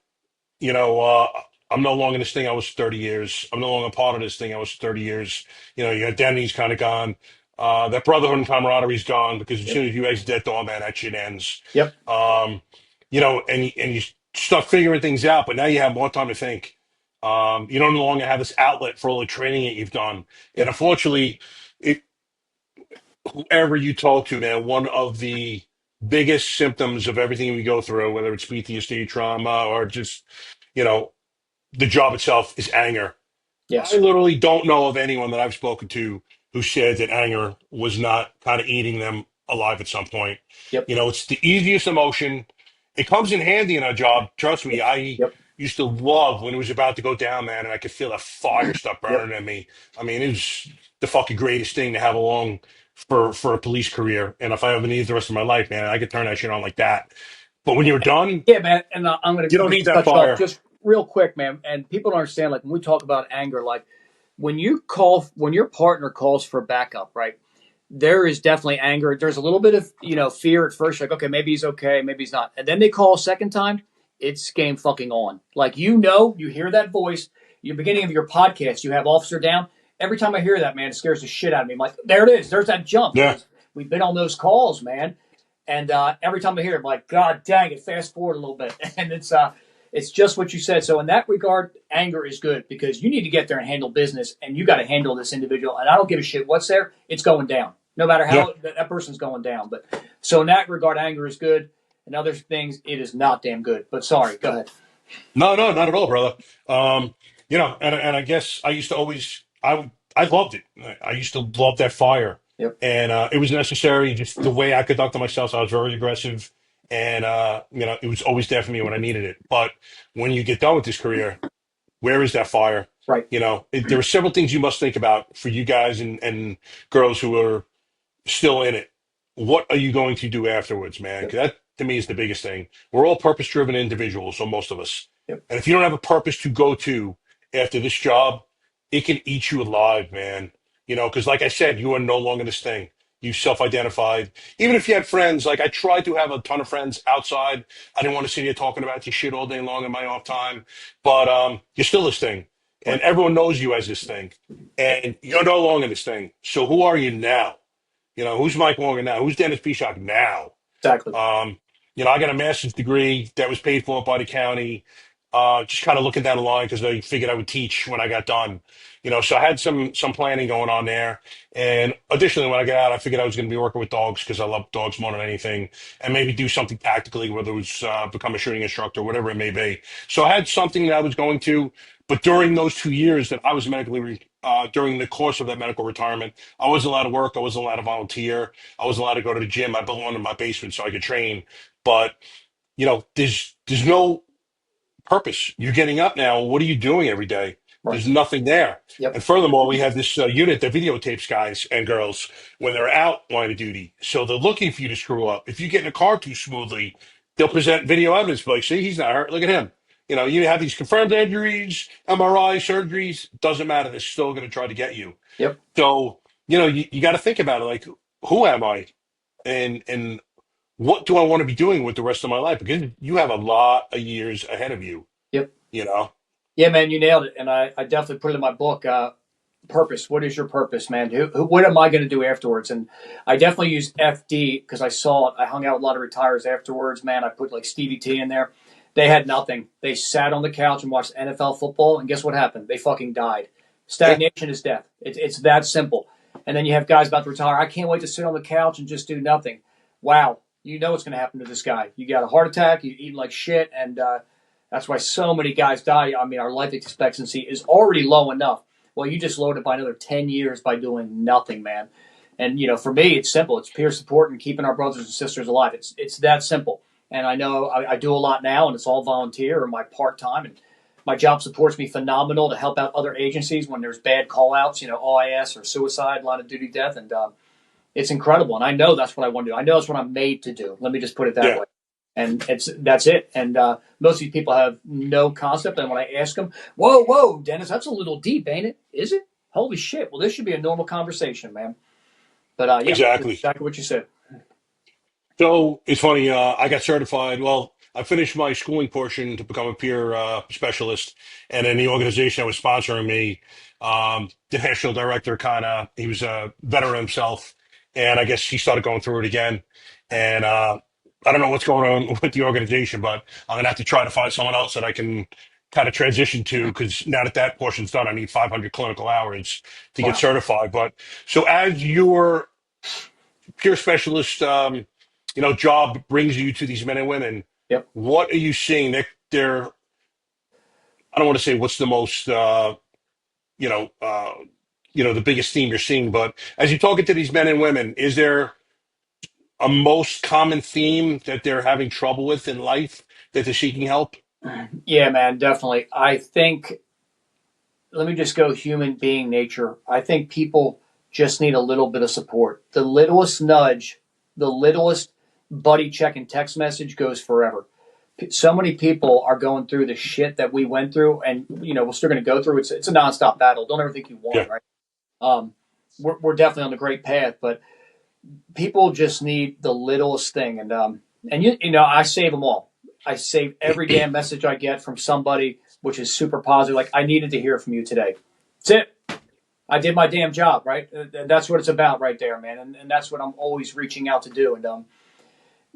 you know, uh, I'm no longer in this thing. I was 30 years. I'm no longer part of this thing. I was 30 years. Your identity's kind of gone. That brotherhood and camaraderie's gone because as Yep. soon as you exit that door, man, that shit ends. Yep. Um, and you start figuring things out, but now you have more time to think. You don't no longer have this outlet for all the training that you've done. And Yep. unfortunately, it, whoever you talk to, man, one of the biggest symptoms of everything we go through, whether it's PTSD, trauma, or just, you know, the job itself is anger. I Yes. literally don't know of anyone that I've spoken to who said that anger was not kind of eating them alive at some point. Yep. It's the easiest emotion. It comes in handy in our job. Trust me, I Yep. used to love when it was about to go down, man, and I could feel the fire stuff Yep. burning in me. I mean, it was the fucking greatest thing to have along for a police career. And if I ever need it the rest of my life, man, I could turn that shit on like that. But when you're done, Yeah, man, and I'm going you to don't just need that cut you off fire. just real quick, man. And people don't understand, like when we talk about anger, like when your partner calls for backup, right? There is definitely anger. There's a little bit of fear at first, like okay, maybe he's okay, maybe he's not, and then they call a second time. It's game fucking on. Like you hear that voice. Your beginning of your podcast, you have officer down. Every time I hear that, man, it scares the shit out of me. I'm like, there it is. There's that jump Yeah, because we've been on those calls, man. And every time I hear it, I'm like, God dang it, fast forward a little bit. And it's just what you said. So in that regard, anger is good because you need to get there and handle business, and you got to handle this individual. And I don't give a shit what's there; it's going down, no matter yeah. how that person's going down. But so in that regard, anger is good. And other things, it is not damn good. But sorry, go ahead. No, no, not at all, brother. And I guess I used to always I loved it. I used to love that fire, Yep. and it was necessary. Just the way I conducted myself, so I was very aggressive, and it was always there for me when I needed it. But when you get done with this career, where is that fire? Right. There are several things you must think about for you guys and girls who are still in it. What are you going to do afterwards, man? Yep. 'Cause that to me is the biggest thing. We're all purpose driven individuals, so most of us. Yep. And if you don't have a purpose to go to after this job, it can eat you alive, man. Because like I said, you are no longer this thing. You self-identified. Even if you had friends, like I tried to have a ton of friends outside. I didn't want to sit here talking about your shit all day long in my off time. But you're still this thing. And Right. everyone knows you as this thing. And you're no longer this thing. So who are you now? Who's Mike Morgan now? Who's Dennis Pishock now? Exactly. Um, I got a master's degree that was paid for by the county. Just kind of looking down the line because I figured I would teach when I got done. So I had some planning going on there. And additionally, when I got out, I figured I was going to be working with dogs because I love dogs more than anything, and maybe do something tactically, whether it was become a shooting instructor, whatever it may be. So I had something that I was going to. But during those 2 years that I was during the course of that medical retirement, I wasn't allowed to work. I wasn't allowed to volunteer. I wasn't allowed to go to the gym. I belonged in my basement so I could train. But there's no purpose. You're getting up now. What are you doing every day? Right. There's nothing there. Yep. And furthermore, we have this unit that videotapes guys and girls when they're out line of duty. So they're looking for you to screw up. If you get in a car too smoothly, they'll present video evidence. Like, see, he's not hurt. Look at him. You have these confirmed injuries, MRI, surgeries. Doesn't matter. They're still going to try to get you. Yep. So, you got to think about it. Like, who am I? And what do I want to be doing with the rest of my life? Because you have a lot of years ahead of you, Yep. you know? Yeah, man, you nailed it. And I definitely put it in my book. Purpose. What is your purpose, man? What am I going to do afterwards? And I definitely use FD because I saw it. I hung out with a lot of retirees afterwards, man. I put like Stevie T in there. They had nothing. They sat on the couch and watched NFL football, and guess what happened? They fucking died. Yeah, Stagnation is death. It's that simple. And then you have guys about to retire. I can't wait to sit on the couch and just do nothing. Wow. You know what's going to happen to this guy. You got a heart attack. You eat like shit. And that's why so many guys die. I mean, our life expectancy is already low enough. Well, you just load it by another 10 years by doing nothing, man. And, for me, it's simple. It's peer support and keeping our brothers and sisters alive. It's that simple. And I know I do a lot now, and it's all volunteer or my part-time. And my job supports me phenomenal to help out other agencies when there's bad call-outs, OIS or suicide, line of duty death. And it's incredible. And I know that's what I want to do. I know that's what I'm made to do. Let me just put it that yeah. way. And that's it. And most of these people have no concept. And when I ask them, whoa, Dennis, that's a little deep, ain't it? Is it? Holy shit. Well, this should be a normal conversation, man. But yeah, Exactly. exactly what you said. So it's funny. I got certified. Well, I finished my schooling portion to become a peer specialist, and then the organization that was sponsoring me, the national director, he was a veteran himself, and I guess he started going through it again. And I don't know what's going on with the organization, but I'm gonna have to try to find someone else that I can kind of transition to because now that portion's done, I need 500 clinical hours to get Wow. certified. But so as your peer specialist, job brings you to these men and women. Yep. What are you seeing? They're I don't want to say what's the most, you know, uh, the biggest theme you're seeing, but as you're talking to these men and women, is there a most common theme that they're having trouble with in life that they're seeking help? Yeah, man, definitely. I think, let me just go human being nature. I think people just need a little bit of support. The littlest nudge, the littlest buddy check and text message goes forever. So many people are going through the shit that we went through, and we're still going to go through. It's a nonstop battle. Don't ever think you won, Yeah, right? We're definitely on the great path, but people just need the littlest thing, and I save them all. I save every damn message I get from somebody, which is super positive. Like, I needed to hear from you today. That's it. I did my damn job, right? That's what it's about right there, man. And that's what I'm always reaching out to do. And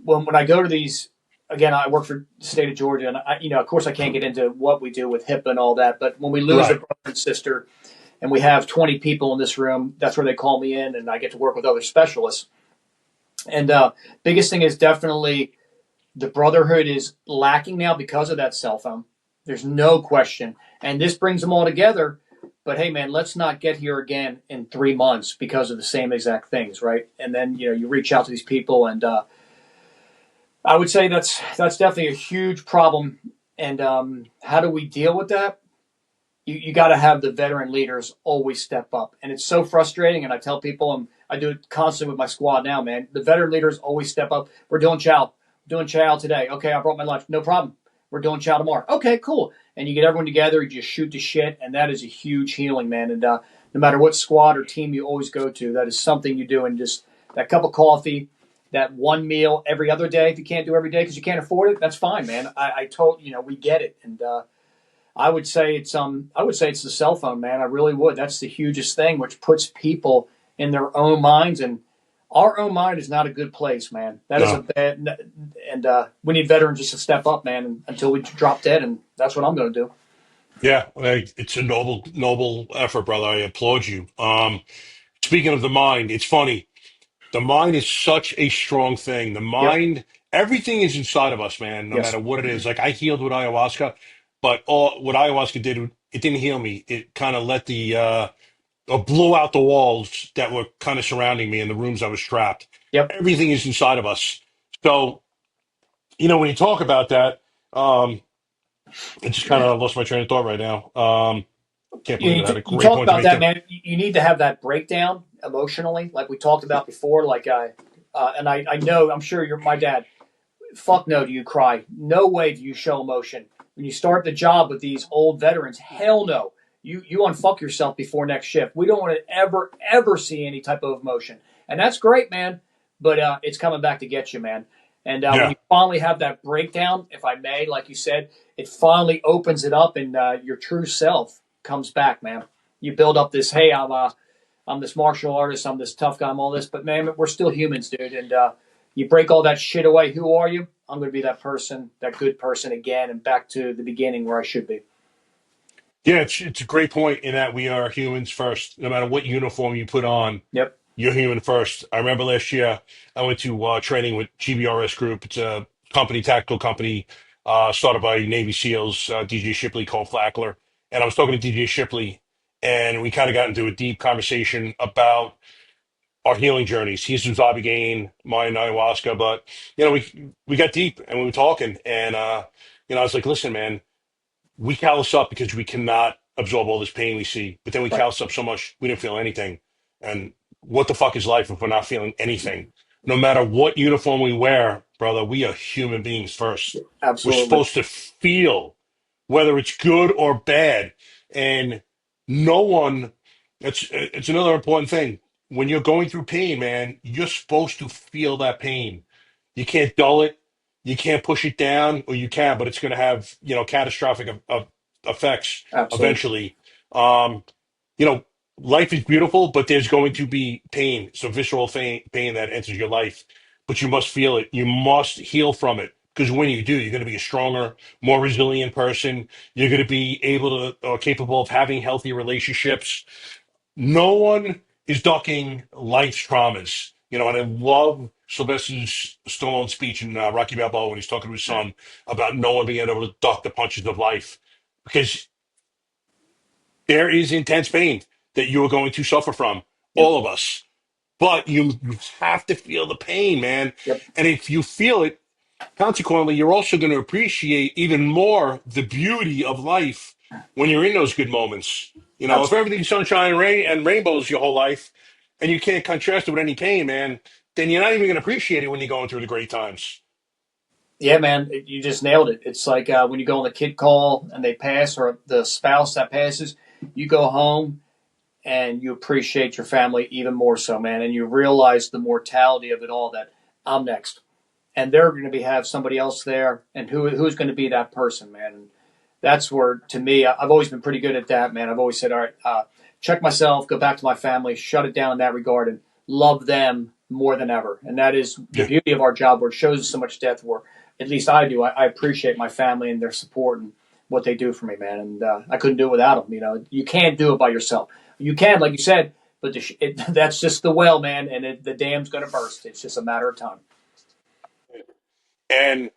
when I go to these, again, I work for the state of Georgia, and of course, I can't get into what we do with HIPAA and all that. But when we lose a right. brother and sister, and we have 20 people in this room, that's where they call me in, and I get to work with other specialists. And biggest thing is definitely the brotherhood is lacking now because of that cell phone. There's no question. And this brings them all together. But hey, man, let's not get here again in 3 months because of the same exact things, right? And then you reach out to these people, and I would say that's definitely a huge problem. And how do we deal with that? You got to have the veteran leaders always step up. And it's so frustrating. And I tell people, I do it constantly with my squad now, man. The veteran leaders always step up. We're doing chow. Doing chow today. Okay, I brought my lunch. No problem. We're doing chow tomorrow. Okay, cool. And you get everyone together. You just shoot the shit. And that is a huge healing, man. And no matter what squad or team you always go to, that is something you do. And just that cup of coffee, that one meal every other day. If you can't do every day because you can't afford it, that's fine, man. I told we get it. And I would say it's the cell phone, man. I really would. That's the hugest thing, which puts people in their own minds, and our own mind is not a good place, man. That is a No. bad, and we need veterans just to step up, man, until we drop dead, and that's what I'm going to do. Yeah, it's a noble effort, brother. I applaud you. Speaking of the mind, it's funny. The mind is such a strong thing. The Yep. mind, everything is inside of us, man, no Yes. matter what it is. Like I healed with ayahuasca, but all what ayahuasca did, it didn't heal me. It kind of let or blew out the walls that were kind of surrounding me in the rooms I was trapped. Yep. Everything is inside of us. So, when you talk about that, I just kind of lost my train of thought right now. Can't believe it. I had a You great talk point to about make that, there. man. You need to have that breakdown emotionally, like we talked about before. Like and I know, I'm sure you're my dad. Fuck no, do you cry? No way do you show emotion when you start the job with these old veterans. Hell no. You unfuck yourself before next shift. We don't want to ever see any type of emotion, and that's great, man. But it's coming back to get you, man. And when Yeah. you finally have that breakdown, if I may, like you said, it finally opens it up, and your true self comes back, man. You build up this, hey, I'm this martial artist, I'm this tough guy, I'm all this, but man, we're still humans, dude. And you break all that shit away. Who are you? I'm going to be that person, that good person again, and back to the beginning where I should be. Yeah, it's a great point in that we are humans first. No matter what uniform you put on, Yep. you're human first. I remember last year I went to training with GBRS Group. It's a company, tactical company, started by Navy SEALs, DJ Shipley, Cole Flackler. And I was talking to DJ Shipley, and we kind of got into a deep conversation about our healing journeys. He's from Zobby, mine ayahuasca, but we got deep and we were talking, and I was like, listen, man, we callous up because we cannot absorb all this pain we see, but then we Right. callous up so much we didn't feel anything. And what the fuck is life if we're not feeling anything? No matter what uniform we wear, brother, we are human beings first. We're Absolutely. supposed to feel whether it's good or bad. And no one, it's another important thing. When you're going through pain, man, you're supposed to feel that pain. You can't dull it. You can't push it down, or you can, but it's going to have, catastrophic effects Absolutely. eventually. Um, you know, life is beautiful, but there's going to be pain, some visceral pain that enters your life, but you must feel it. You must heal from it. Because when you do, you're going to be a stronger, more resilient person. You're going to be able to, or capable of having healthy relationships. No one is ducking life's traumas. And I love Sylvester Stallone's speech in Rocky Balboa when he's talking to his son about no one being able to duck the punches of life. Because there is intense pain that you are going to suffer from, Yep. all of us. But you have to feel the pain, man. Yep. And if you feel it, consequently, you're also going to appreciate even more the beauty of life when you're in those good moments. If Absolutely. everything's sunshine and rain and rainbows your whole life, and you can't contrast it with any pain, man, then you're not even going to appreciate it when you're going through the great times. Yeah, man, you just nailed it. It's like when you go on the kid call and they pass, or the spouse that passes, you go home and you appreciate your family even more so, man. And you realize the mortality of it all, that I'm next. And they're going to have somebody else there. And who's going to be that person, man? And that's where, to me, I've always been pretty good at that, man. I've always said, all right, check myself, go back to my family, shut it down in that regard, and love them more than ever. And that is the Yeah. beauty of our job, where it shows us so much depth, where at least I do. I appreciate my family and their support and what they do for me, man. And I couldn't do it without them. You can't do it by yourself. You can, like you said, but that's just the well, man, and the dam's going to burst. It's just a matter of time. And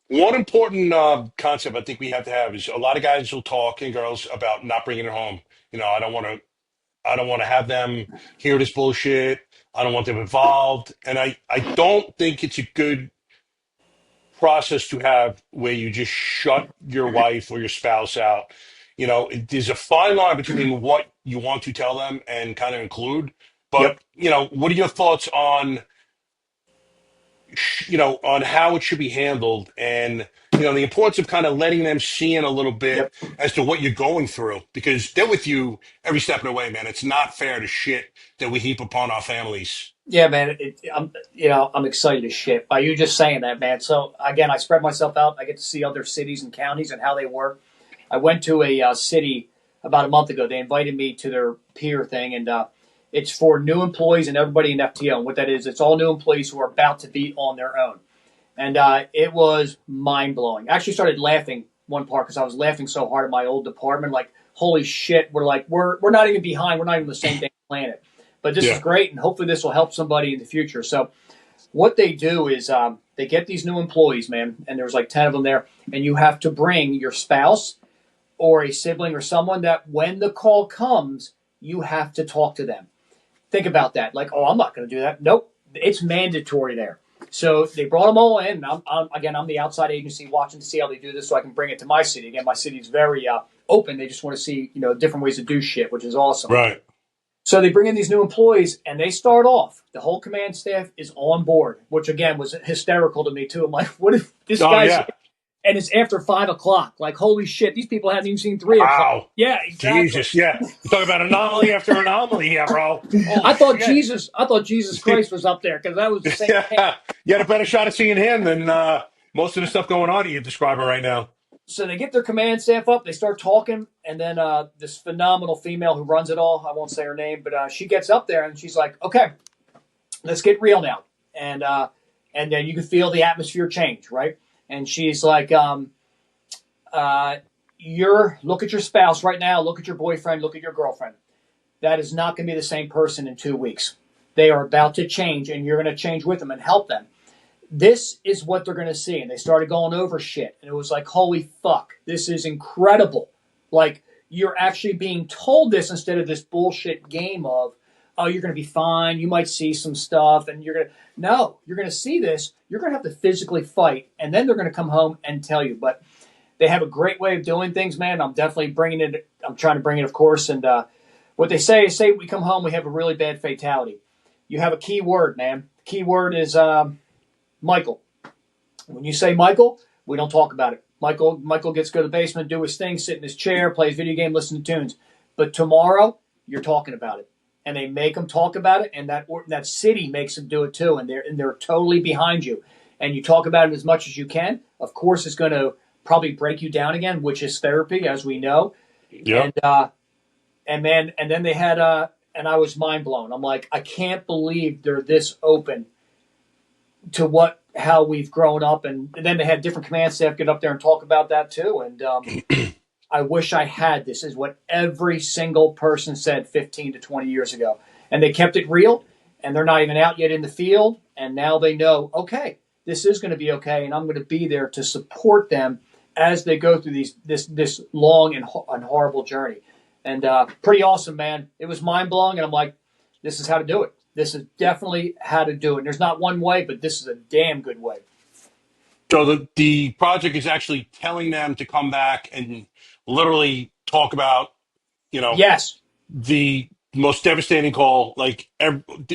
one important concept I think we have to have is a lot of guys will talk, and girls, about not bringing it home. I don't want to have them hear this bullshit. I don't want them involved. And I don't think it's a good process to have where you just shut your wife or your spouse out. There's a fine line between what you want to tell them and kind of include. But, Yep. what are your thoughts on how it should be handled, and the importance of kind of letting them see in a little bit Yep. as to what you're going through, because they're with you every step of the way, man. It's not fair to shit that we heap upon our families. Yeah, man. I'm excited as shit by you just saying that, man. So again, I spread myself out. I get to see other cities and counties and how they work. I went to a city about a month ago. They invited me to their peer thing, and it's for new employees and everybody in FTO. And what that is, it's all new employees who are about to be on their own. And it was mind blowing. I actually started laughing one part because I was laughing so hard at my old department. Like, holy shit, we're not even behind. We're not even the same damn planet. But this is Yeah. great, and hopefully this will help somebody in the future. So what they do is they get these new employees, man, and there's like 10 of them there, and you have to bring your spouse or a sibling or someone that when the call comes, you have to talk to them. Think about that. Like, oh, I'm not going to do that. Nope, it's mandatory there. So they brought them all in. I'm the outside agency watching to see how they do this, so I can bring it to my city. Again, my city is very open. They just want to see different ways to do shit, which is awesome. Right. So they bring in these new employees, and they start off. The whole command staff is on board, which again was hysterical to me too. I'm like, what if this Oh guy's yeah. and it's after 5 o'clock. Like, holy shit, these people haven't even seen 3 o'clock. Wow. Yeah, exactly. Jesus. Yeah. You talk about anomaly after anomaly here, bro. Holy shit. I thought Jesus Christ was up there because that was the same thing. Yeah. You had a better shot of seeing him than most of the stuff going on that you're describing right now. So they get their command staff up, they start talking, and then this phenomenal female who runs it all, I won't say her name, but she gets up there and she's like, okay, let's get real now. And then you can feel the atmosphere change, right? And she's like, look at your spouse right now, look at your boyfriend, look at your girlfriend. That is not going to be the same person in 2 weeks. They are about to change, and you're going to change with them and help them. This is what they're going to see. And they started going over shit. And it was like, holy fuck, this is incredible. Like, you're actually being told this instead of this bullshit game of, oh, you're going to be fine. You might see some stuff. And you're going to, no, you're going to see this. You're going to have to physically fight. And then they're going to come home and tell you. But they have a great way of doing things, man. I'm definitely bringing it. I'm trying to bring it, of course. And what they say is, we come home, we have a really bad fatality. You have a key word, man. The key word is Michael. When you say Michael, we don't talk about it. Michael gets to go to the basement, do his thing, sit in his chair, play his video game, listen to tunes. But tomorrow, you're talking about it. And they make them talk about it, and that city makes them do it too, and they're totally behind you. And you talk about it as much as you can. Of course, it's going to probably break you down again, which is therapy, as we know. Yeah. And then they had and I was mind blown. I'm like, I can't believe they're this open to how we've grown up. And then they had different command staff get up there and talk about that too. And I wish I had this, is what every single person said 15 to 20 years ago. And they kept it real, and they're not even out yet in the field. And now they know, okay, this is going to be okay. And I'm going to be there to support them as they go through this long and horrible journey. And pretty awesome, man. It was mind-blowing, and I'm like, this is how to do it. This is definitely how to do it. And there's not one way, but this is a damn good way. So the project is actually telling them to come back and literally talk about, Yes. the most devastating call, like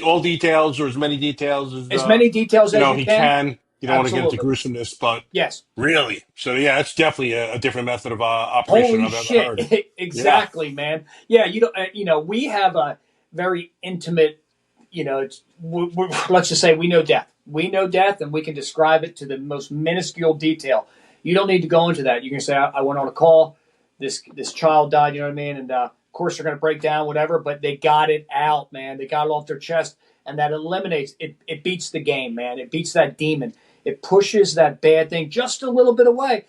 all details or as many details As many details as you he can. can. You don't want to get into Absolutely. gruesomeness, but Yes. really. So yeah, it's definitely a different method of operation Holy I've ever heard. shit. Exactly, man. Yeah, we have a very intimate, let's just say we know death. We know death, and we can describe it to the most minuscule detail. You don't need to go into that. You can say, I went on a call, this child died, you know what I mean? And of course they're going to break down, whatever, but they got it out, man. They got it off their chest, and that eliminates, it beats the game, man. It beats that demon. It pushes that bad thing just a little bit away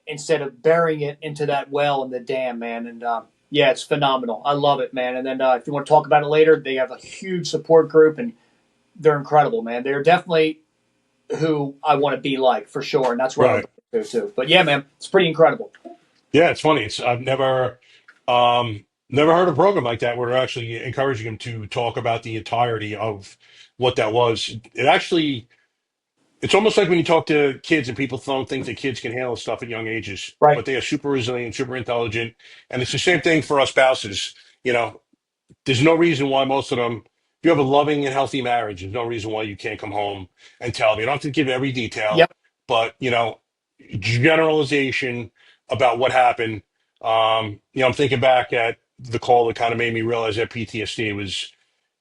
instead of burying it into that well in the dam, man. And yeah, it's phenomenal. I love it, man. And then if you want to talk about it later, they have a huge support group, and they're incredible, man. They're definitely who I want to be like, for sure. And that's where Right. I'm going to too. But yeah, man, it's pretty incredible. Yeah, it's funny. I've never heard a program like that where they're actually encouraging them to talk about the entirety of what that was. It's almost like when you talk to kids and people don't think that kids can handle stuff at young ages, Right. but they are super resilient, super intelligent. And it's the same thing for us spouses. There's no reason why most of them, if you have a loving and healthy marriage, there's no reason why you can't come home and tell them. You don't have to give every detail, Yep. but, generalization about what happened. I'm thinking back at the call that kind of made me realize that PTSD was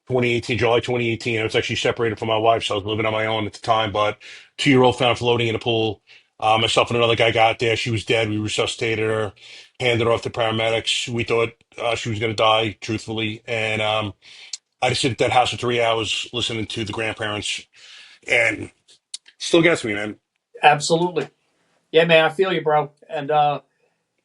2018, July 2018. I was actually separated from my wife, so I was living on my own at the time. But 2-year-old found floating in a pool. Myself and another guy got there. She was dead. We resuscitated her, handed her off to paramedics. We thought she was going to die, truthfully. And I just sit at that house for 3 hours listening to the grandparents, and still gets me, man. Absolutely. Yeah, man, I feel you, bro. And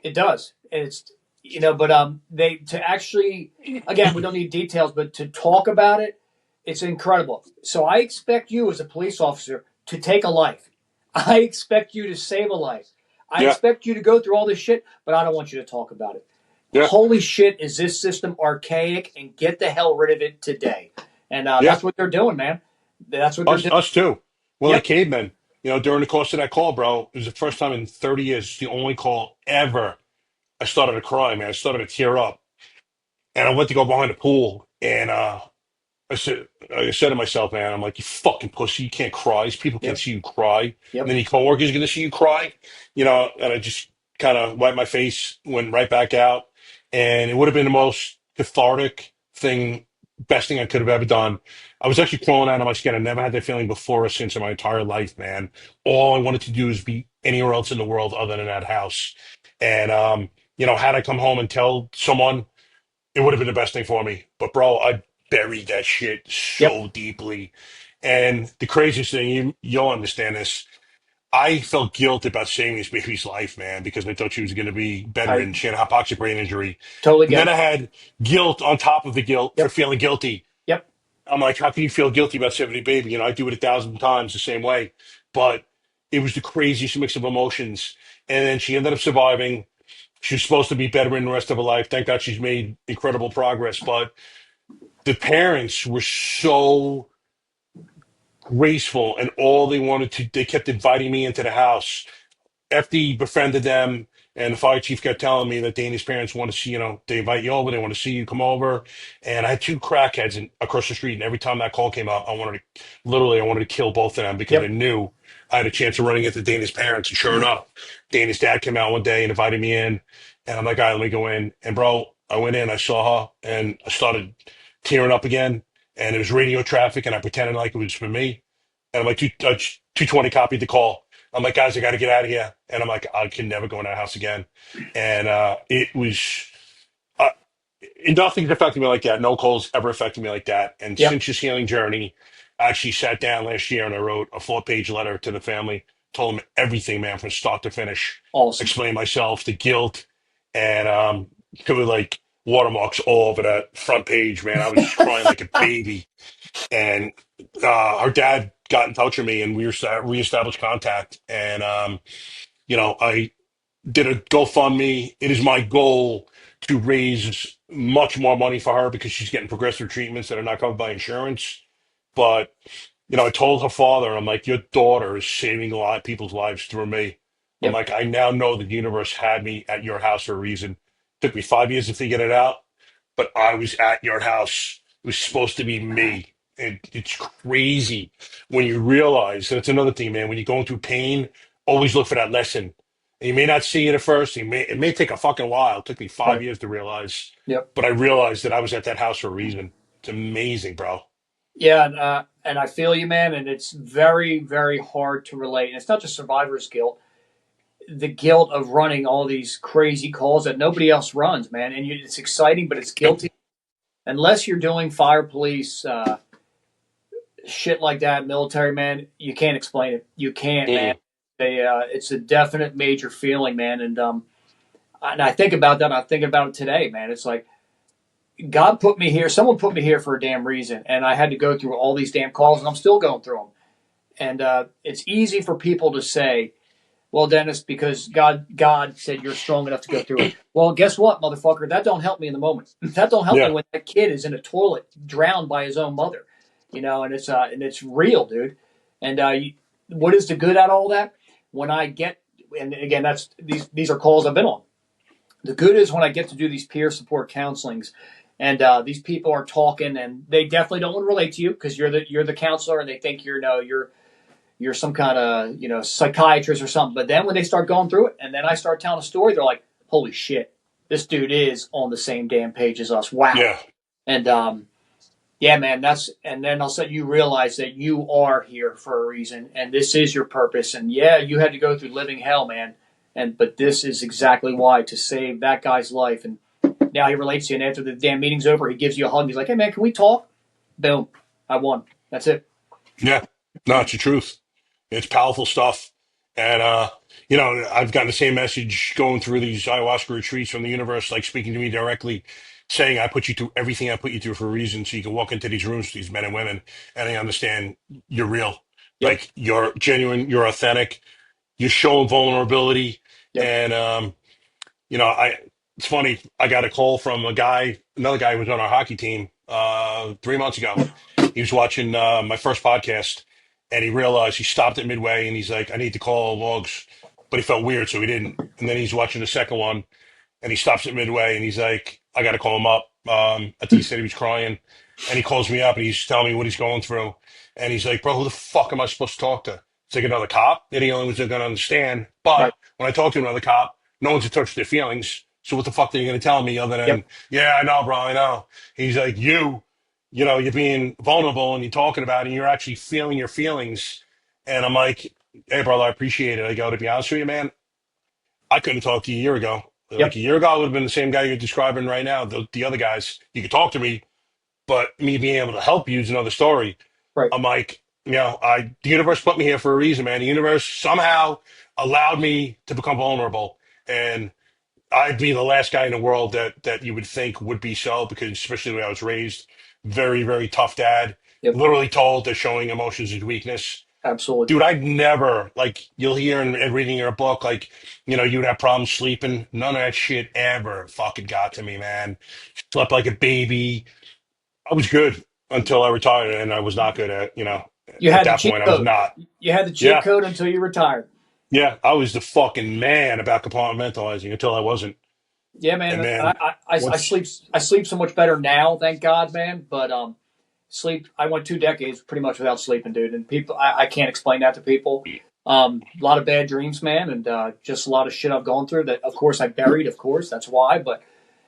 it does. It's but they to actually, again, we don't need details, but to talk about it, it's incredible. So I expect you as a police officer to take a life. I expect you to save a life. I Yeah. expect you to go through all this shit, but I don't want you to talk about it. Yeah. Holy shit, is this system archaic, and get the hell rid of it today. And that's what they're doing, man. That's what they're doing. Us too. Well, Yep. like cavemen, during the course of that call, bro, it was the first time in 30 years, it's the only call ever I started to cry, man. I started to tear up. And I went to go behind the pool, and I said to myself, man, I'm like, you fucking pussy, you can't cry. These people can't Yep. see you cry. And Yep. then your coworkers are gonna see you cry, and I just kind of wiped my face, went right back out, and it would have been the most cathartic thing, best thing I could have ever done. I was actually crawling out of my skin. I never had that feeling before or since in my entire life, man. All I wanted to do is be anywhere else in the world other than that house. And had I come home and tell someone, it would have been the best thing for me. But bro, I buried that shit Yep. so deeply. And the craziest thing, you'll understand this. I felt guilt about saving this baby's life, man, because I thought she was going to be I bedridden. She had a hypoxic brain injury. totally And get then it. I had guilt on top of the guilt for Yep. feeling guilty. Yep. I'm like, how can you feel guilty about saving a baby? I do it 1,000 times the same way. But it was the craziest mix of emotions. And then she ended up surviving. She was supposed to be bedridden the rest of her life. Thank God she's made incredible progress. But the parents were so graceful, and all they wanted to, they kept inviting me into the house. FD befriended them, and the fire chief kept telling me that Danny's parents want to see, they invite you over, they want to see you come over. And I had two crackheads across the street, and every time that call came out, I wanted to kill both of them because I Yep. knew I had a chance of running into Danny's parents. And sure enough, Danny's dad came out one day and invited me in, and I'm like, all right, let me go in. And bro, I went in, I saw her, and I started tearing up again. And it was radio traffic, and I pretended like it was for me. And I'm like, 220 copied the call. I'm like, guys, I got to get out of here. And I'm like, I can never go in that house again. And it was, uh, nothing's affected me like that. No calls ever affected me like that. And Yep. since this healing journey, I actually sat down last year and I wrote a 4-page letter to the family, told them everything, man, from start to finish, Awesome. explained myself, the guilt, and it was like watermarks all over that front page, man. I was just crying like a baby. And her dad got in touch with me, and we reestablished contact. And I did a GoFundMe. It is my goal to raise much more money for her because she's getting progressive treatments that are not covered by insurance. But I told her father, I'm like, your daughter is saving a lot of people's lives through me. I'm Yep. like, I now know that the universe had me at your house for a reason. Took me 5 years to figure it out, but I was at your house. It was supposed to be me. And it's crazy when you realize, and it's another thing, man, when you're going through pain, always look for that lesson. And you may not see it at first. It may take a fucking while. It took me five Right. years to realize, Yep. but I realized that I was at that house for a reason. It's amazing, bro. Yeah, and I feel you, man. And it's very, very hard to relate. And it's not just survivor's guilt; the guilt of running all these crazy calls that nobody else runs, man. And it's exciting, but it's Yep. guilty. Unless you're doing fire police shit like that, military, man, you can't explain it. You can't, man. Mm. It's a definite major feeling, man. And I think about that. And I think about it today, man. It's like God put me here. Someone put me here for a damn reason, and I had to go through all these damn calls, and I'm still going through them. And it's easy for people to say, "Well, Dennis, because God said you're strong enough to go through it." Well, guess what, motherfucker? That don't help me in the moment. That don't help me Yeah. when that kid is in a toilet, drowned by his own mother. And it's real, dude. And what is the good out of all that? When I get, and again, that's these are calls I've been on. The good is when I get to do these peer support counselings, and these people are talking, and they definitely don't want to relate to you because you're the counselor, and they think you're some kind of psychiatrist or something. But then when they start going through it, and then I start telling a story, they're like, "Holy shit, this dude is on the same damn page as us." Wow. Yeah. And yeah, man, and then all of a sudden you realize that you are here for a reason, and this is your purpose. And yeah, you had to go through living hell, man. But this is exactly why, to save that guy's life. And now he relates to you, and after the damn meeting's over, he gives you a hug. He's like, "Hey, man, can we talk?" Boom, I won. That's it. Yeah. No, it's the truth. It's powerful stuff. And, I've gotten the same message going through these ayahuasca retreats from the universe, like speaking to me directly, saying, I put you through everything I put you through for a reason. So you can walk into these rooms with these men and women and they understand you're real. Yep. Like you're genuine, you're authentic, you're showing vulnerability. Yep. And, it's funny. I got a call from another guy who was on our hockey team 3 months ago. He was watching my first podcast, and he realized he stopped at midway, and he's like, "I need to call logs," but he felt weird, so he didn't. And then he's watching the second one, and he stops at midway, and he's like, "I got to call him up." I think he said he was crying, and he calls me up and he's telling me what he's going through. And he's like, bro, who the fuck am I supposed to talk to? It's like another cop. They're the only ones that are going to understand. Right. But when I talk to another cop, no one's in touch with their feelings. So what the fuck are you going to tell me other Yep. than, yeah, I know, bro, I know. He's like, you know, you're being vulnerable and you're talking about it and you're actually feeling your feelings. And I'm like, hey, brother, I appreciate it. I go, to be honest with you, man, I couldn't talk to you a year ago. Like Yep. a year ago, I would have been the same guy you're describing right now. The other guys, you could talk to me, but me being able to help you is another story. Right. I'm like, you know, the universe put me here for a reason, man. The universe somehow allowed me to become vulnerable, and I'd be the last guy in the world that you would think would be so, because especially the way I was raised, very, very tough dad, Yep. literally told that showing emotions is weakness. Absolutely. Dude, I'd never, like, you'll hear in reading your book, like, you know, you'd have problems sleeping. None of that shit ever fucking got to me, man. Slept like a baby. I was good until I retired, and I was not good at, you know, You at had the that cheat point, I was code. not. You had the cheat Yeah. code until you retired. Yeah. I was the fucking man about compartmentalizing until I wasn't. Yeah, And man. man, I once, sleep. I sleep so much better now, thank God, man. But sleep. I went 2 decades pretty much without sleeping, dude. And people, I can't explain that to people. A lot of bad dreams, man, and just a lot of shit I've gone through that, of course, I buried. Of course, that's why. But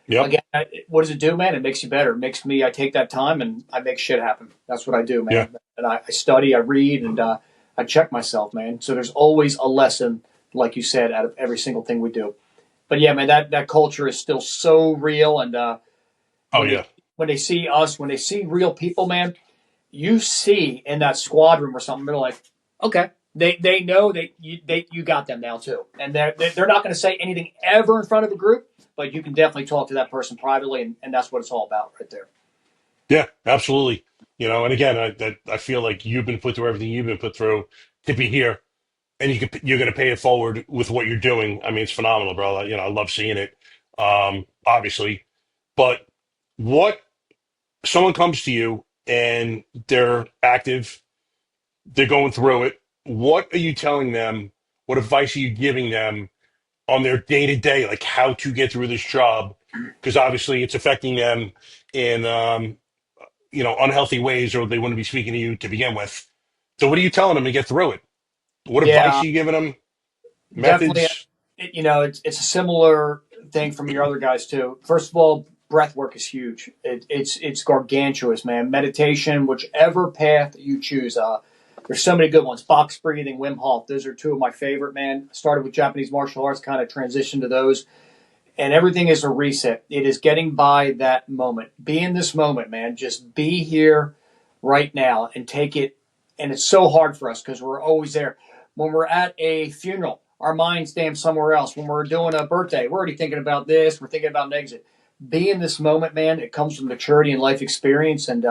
yep. again, what does it do, man? It makes you better. It makes me. I take that time and I make shit happen. That's what I do, Yeah. man. And I study, I read, and I check myself, man. So there's always a lesson, like you said, out of every single thing we do. But yeah, man, that culture is still so real. And Oh, when they yeah. when they see us, when they see real people, man, you see in that squad room or something, they're like, okay, they know that you got them now too, and they're not going to say anything ever in front of a group, but you can definitely talk to that person privately, and that's what it's all about right there. Yeah, absolutely. You know, and again, I feel like you've been put through everything you've been put through to be here, and you're going to pay it forward with what you're doing. I mean, it's phenomenal, bro. You know, I love seeing it. Obviously, but what someone comes to you and they're active, they're going through it. What are you telling them? What advice are you giving them on their day to day, like how to get through this job? Because obviously, it's affecting them in you know, unhealthy ways, or they wouldn't be speaking to you to begin with. So, what are you telling them to get through it? What advice Yeah, are you giving them? definitely. Methods? It's a similar thing from your other guys too. First of all, breath work is huge. It's gargantuous, man. Meditation, whichever path you choose. There's so many good ones. Box breathing, Wim Hof. Those are two of my favorite, man. I started with Japanese martial arts, kind of transitioned to those. And everything is a reset. It is getting by that moment. Be in this moment, man. Just be here right now and take it. And it's so hard for us because we're always there. When we're at a funeral, our mind's damn somewhere else. When we're doing a birthday, we're already thinking about this. We're thinking about an exit. Be in this moment, man. It comes from maturity and life experience. And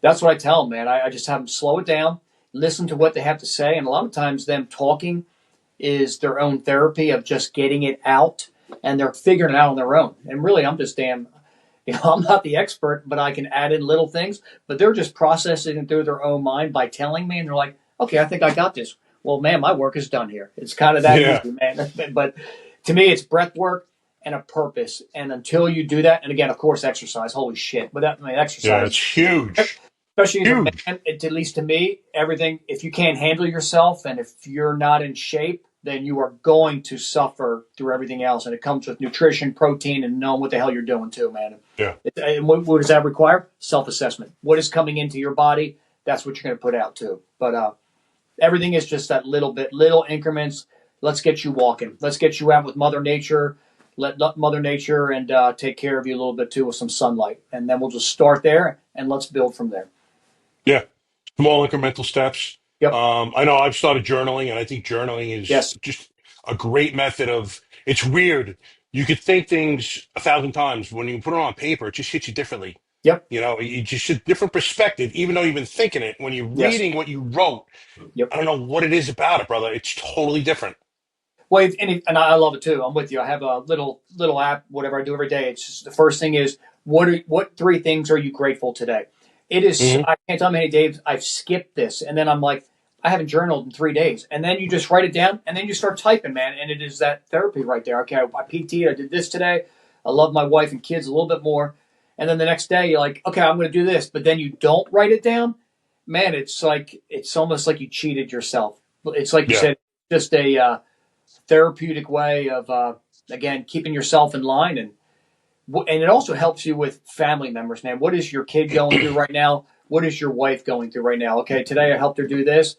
that's what I tell them, man. I just have them slow it down, listen to what they have to say. And a lot of times, them talking is their own therapy of just getting it out, and they're figuring it out on their own. And really, I'm just damn, I'm not the expert, but I can add in little things. But they're just processing it through their own mind by telling me, and they're like, okay, I think I got this. Well, man, my work is done here. It's kind of that Yeah, easy, man. But to me, it's breath work and a purpose. And until you do that, and again, of course, exercise. Holy shit! But that, I mean, yeah, exercise, it's huge, especially as a huge. man, at least to me, everything, if you can't handle yourself and if you're not in shape, then you are going to suffer through everything else. And it comes with nutrition, protein, and knowing what the hell you're doing too, man. Yeah, And what does that require? Self-assessment. What is coming into your body? That's what you're going to put out too. But everything is just that little bit, little increments. Let's get you walking. Let's get you out with Mother Nature. Let Mother Nature and take care of you a little bit too with some sunlight. And then we'll just start there and let's build from there. yeah. Small incremental steps. Yep. I know I've started journaling, and I think journaling is Yes. just a great method of. It's weird. You could think things 1,000 times. When you put it on paper, it just hits you differently. Yep. You know, you just a different perspective, even though you've been thinking it. When you're Yes. reading what you wrote, Yep. I don't know what it is about it, brother. It's totally different. Well, and I love it too. I'm with you. I have a little app, whatever I do every day. It's just the first thing is what three things are you grateful today? It is. Hmm. I can't tell how many days I've skipped this, and then I'm like, I haven't journaled in 3 days, and then you just write it down, and then you start typing, man, and it is that therapy right there. Okay, I PT'd, I did this today. I love my wife and kids a little bit more, and then the next day you're like, okay, I'm going to do this, but then you don't write it down. Man, it's almost like you cheated yourself. It's like you Yeah. said, just a therapeutic way of again keeping yourself in line, and it also helps you with family members, man. What is your kid going through right now? What is your wife going through right now? Okay, today I helped her do this.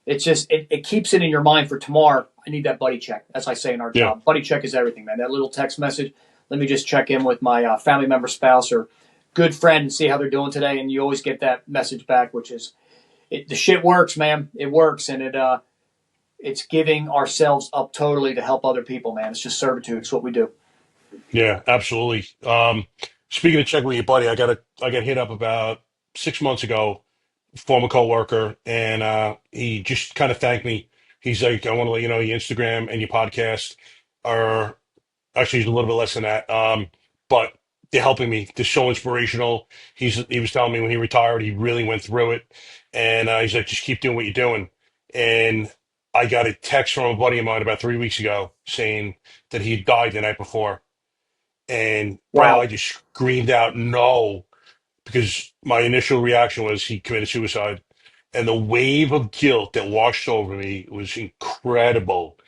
It's just it keeps it in your mind for tomorrow. I need that buddy check. As I say in our Yeah. job, buddy check is everything, man. That little text message. Let me just check in with my family member, spouse, or good friend and see how they're doing today. And you always get that message back, which is the shit works, man. It works, and it's giving ourselves up totally to help other people, man. It's just servitude. It's what we do. Yeah, absolutely. Speaking of checking with your buddy, I got hit up about 6 months ago, former coworker, and he just kind of thanked me. He's like, I want to let you know your Instagram and your podcast are actually he's a little bit less than that. But they're helping me. They're so inspirational. He was telling me when he retired, he really went through it, and he's like, just keep doing what you're doing. And I got a text from a buddy of mine about 3 weeks ago saying that he died the night before. And bro, I Wow. just screamed out no because my initial reaction was he committed suicide. And the wave of guilt that washed over me was incredible.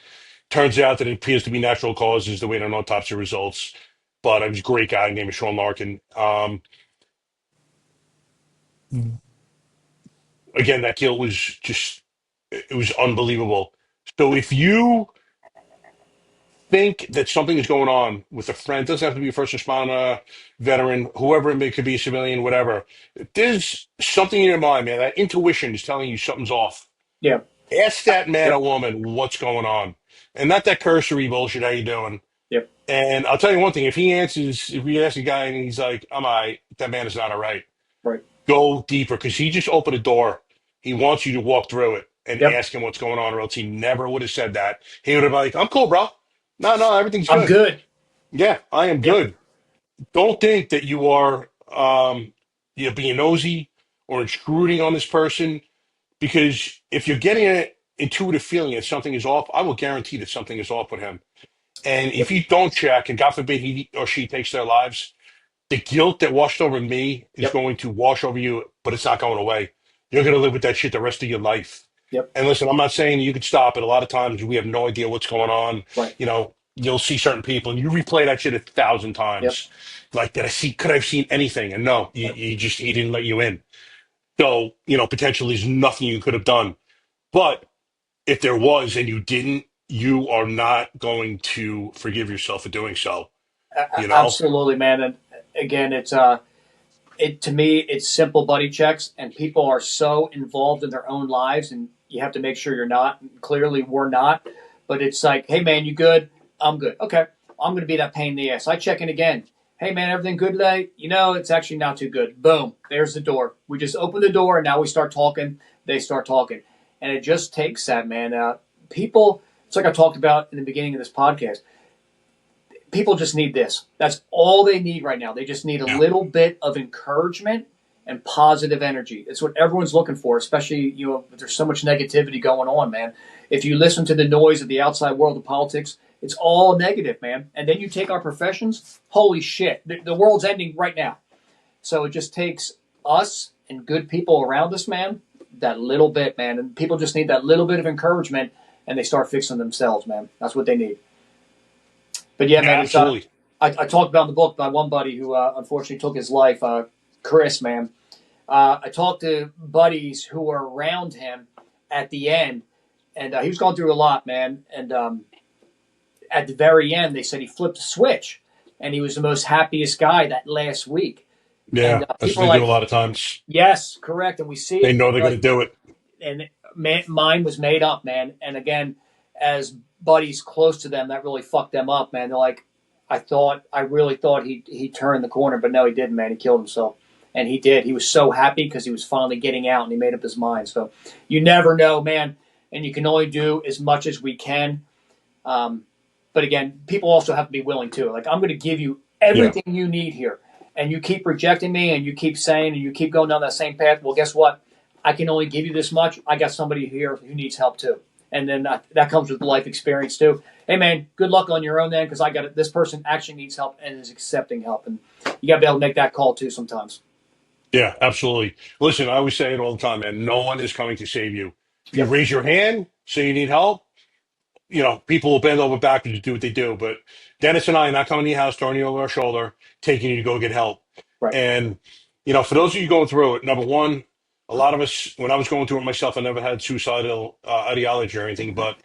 Turns out that it appears to be natural causes, the way on autopsy results. But I was a great guy named Sean Larkin. Again, that guilt was just, it was unbelievable. So if you think that something is going on with a friend, it doesn't have to be a first responder, veteran, whoever it may could be, a civilian, whatever. If there's something in your mind, man, that intuition is telling you something's off. Yeah. Ask that man Yep. or woman what's going on. And not that cursory bullshit, how you doing? Yep. And I'll tell you one thing, if we ask a guy and he's like, I'm all right, that man is not all right. Right. Go deeper because he just opened a door. He wants you to walk through it and Yep. ask him what's going on, or else he never would have said that. He would have been like, I'm cool, bro. No, everything's I'm good. good. Yeah, I am Yep. good. Don't think that you are you're being nosy or intruding on this person because if you're getting an intuitive feeling that something is off, I will guarantee that something is off with him. And if Yep. you don't check, and God forbid he or she takes their lives, the guilt that washed over me is Yep. going to wash over you, but it's not going away. You're going to live with that shit the rest of your life. Yep. And listen, I'm not saying you could stop it. A lot of times we have no idea what's going on. Right. You know, you'll see certain people and you replay that shit 1,000 Yep. times. Like, could I have seen anything? And no, Right. he didn't let you in. So, potentially there's nothing you could have done. But if there was and you didn't, you are not going to forgive yourself for doing so, you know? Absolutely, man. And again, it to me, it's simple buddy checks, and people are so involved in their own lives, and you have to make sure you're not. Clearly, we're not. But it's like, hey, man, you good? I'm good. Okay, I'm going to be that pain in the ass. I check in again. Hey, man, everything good today? It's actually not too good. Boom, there's the door. We just open the door, and now we start talking. They start talking, and it just takes that, man. People, it's like I talked about in the beginning of this podcast. People just need this. That's all they need right now. They just need a Yeah. little bit of encouragement and positive energy. It's what everyone's looking for, especially, there's so much negativity going on, man. If you listen to the noise of the outside world of politics, it's all negative, man. And then you take our professions, holy shit, the world's ending right now. So it just takes us and good people around us, man, that little bit, man. And people just need that little bit of encouragement, and they start fixing themselves, man. That's what they need. But yeah, Yeah, man, absolutely. I talked about in the book by one buddy who unfortunately took his life, Chris, man. I talked to buddies who were around him at the end, and he was going through a lot, man. And at the very end, they said he flipped a switch, and he was the most happiest guy that last week. Yeah, And that's people what are they do a like, lot of times. yes, correct. And we see They it. know they're going Like, to do it. and mine was made up, man. And again, as buddies close to them, that really fucked them up, man. They're like, I really thought he turned the corner, but no, he didn't, man. He killed himself, and he did. He was so happy because he was finally getting out, and he made up his mind. So you never know, man, and you can only do as much as we can. But again, people also have to be willing too. Like, I'm going to give you everything you need here, and you keep rejecting me, and you keep saying, and you keep going down that same path. Well, guess what? I can only give you this much. I got somebody here who needs help too. And then that comes with life experience too. Hey man, good luck on your own then, because I got it. This person actually needs help and is accepting help, and you got to be able to make that call too sometimes. Yeah, absolutely. Listen, I always say it all the time, man. No one is coming to save you. If you Yep. raise your hand, so you need help, people will bend over backwards to do what they do. But Dennis and I are not coming to your house, throwing you over our shoulder, taking you to go get help. Right. And, for those of you going through it, number one, a lot of us, when I was going through it myself, I never had suicidal ideology or anything, but,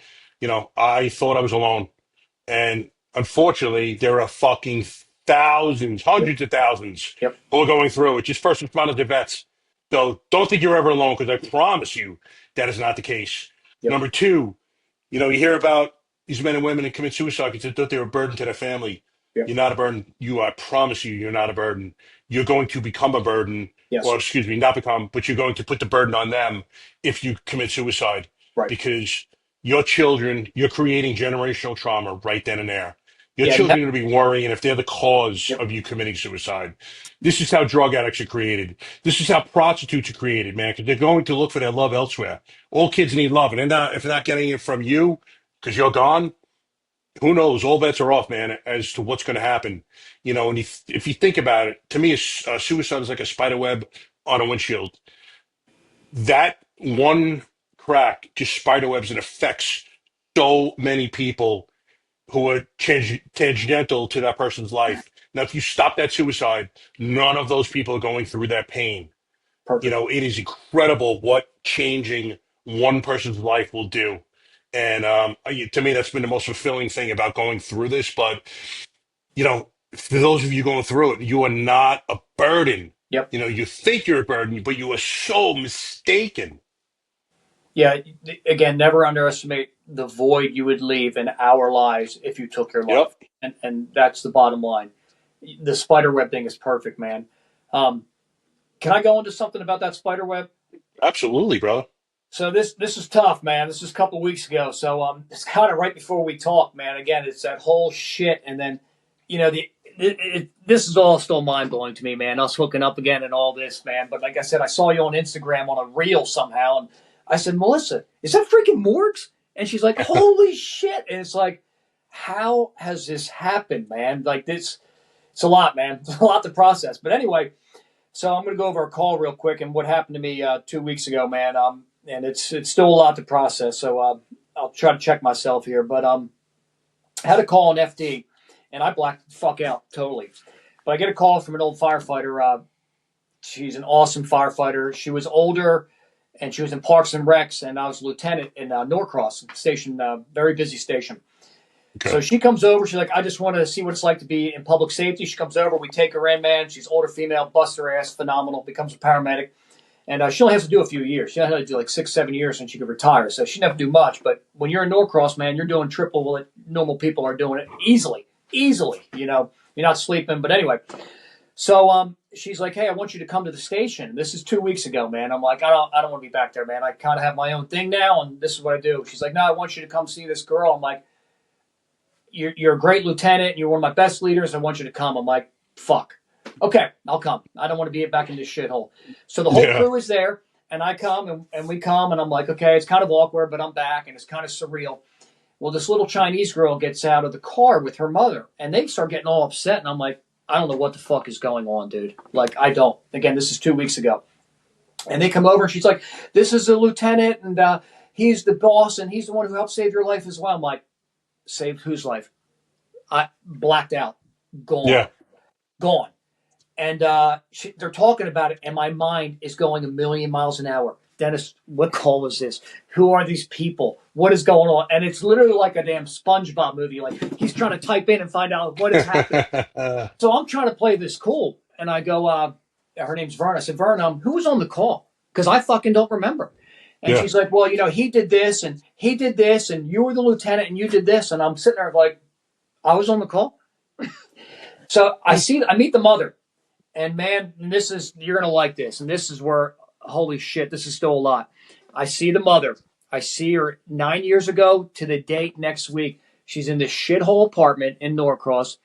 I thought I was alone. And unfortunately, there are fucking thousands, Yep. hundreds of thousands Yep. who are going through it. Just first responders and vets. So don't think you're ever alone, because I promise you that is not the case. Yep. Number two, you hear about these men and women that commit suicide because they thought they were a burden to their family. Yep. You're not a burden. I promise you, you're not a burden. You're going to become a burden, Yes. or excuse me, not become, but you're going to put the burden on them if you commit suicide, Right. because your children, you're creating generational trauma right then and there. Your Yeah. children are going to be worrying if they're the cause Yep. of you committing suicide. This is how drug addicts are created. This is how prostitutes are created, man, because they're going to look for their love elsewhere. All kids need love, and if they're not getting it from you because you're gone, who knows? All bets are off, man, as to what's going to happen. And if you think about it, to me, suicide is like a spider web on a windshield. That one crack just spider webs and affects so many people who are tangential to that person's life. Now, if you stop that suicide, none of those people are going through that pain. Perfect. It is incredible what changing one person's life will do. And to me, that's been the most fulfilling thing about going through this. But, for those of you going through it, you are not a burden. Yep. You think you're a burden, but you are so mistaken. Yeah. Again, never underestimate the void you would leave in our lives if you took your life, and that's the bottom line. The spider web thing is perfect, man. Can I go into something about that spider web? Absolutely, brother. So this is tough, man. This is a couple weeks ago. So it's kind of right before we talk, man. Again, it's that whole shit, and then this is all still mind blowing to me, man. Us hooking up again and all this, man. But like I said, I saw you on Instagram on a reel somehow, and I said, Melissa, is that freaking Morgs? And she's like, holy shit! And it's like, how has this happened, man? Like this, it's a lot, man. It's a lot to process. But anyway. So I'm going to go over a call real quick and what happened to me 2 weeks ago, man. And it's still a lot to process. So I'll try to check myself here. But I had a call on FD, and I blacked the fuck out totally. But I get a call from an old firefighter. She's an awesome firefighter. She was older, and she was in Parks and Recs, and I was a lieutenant in Norcross station, very busy station. Okay. So she comes over. She's like, I just want to see what it's like to be in public safety. She comes over. We take her in, man. She's older female, busts her ass, phenomenal, becomes a paramedic. And she only has to do a few years. She only has to do like 6-7 years and she could retire. So she never do much. But when you're in Norcross, man, you're doing triple what normal people are doing it easily. You're not sleeping. But anyway, so she's like, hey, I want you to come to the station. This is 2 weeks ago, man. I'm like, I don't want to be back there, man. I kind of have my own thing now, and this is what I do. She's like, no, I want you to come see this girl. I'm like, you're a great lieutenant. You're one of my best leaders. I want you to come. I'm like, fuck. Okay, I'll come. I don't want to be back in this shithole. So the whole crew is there, and I come, and we come, and I'm like, okay, it's kind of awkward, but I'm back, and it's kind of surreal. Well, this little Chinese girl gets out of the car with her mother, and they start getting all upset, and I'm like, I don't know what the fuck is going on, dude. Like, I don't. Again, this is 2 weeks ago. And they come over, and she's like, this is a lieutenant, and he's the boss, and he's the one who helped save your life as well. I'm like, saved whose life? I blacked out. Gone. Yeah. Gone. And they're talking about it, and my mind is going a million miles an hour. Dennis, what call is this? Who are these people? What is going on? And it's literally like a damn SpongeBob movie. Like, he's trying to type in and find out what is happening. So I'm trying to play this cool. And I go, her name's Vern. I said, Vern, who was on the call? Because I fucking don't remember. And she's like, well, he did this, and he did this, and you were the lieutenant, and you did this. And I'm sitting there like, I was on the call? So I meet the mother. And man, you're going to like this. And this is where, holy shit, this is still a lot. I see the mother. I see her 9 years ago to the date next week. She's in this shithole apartment in Norcross,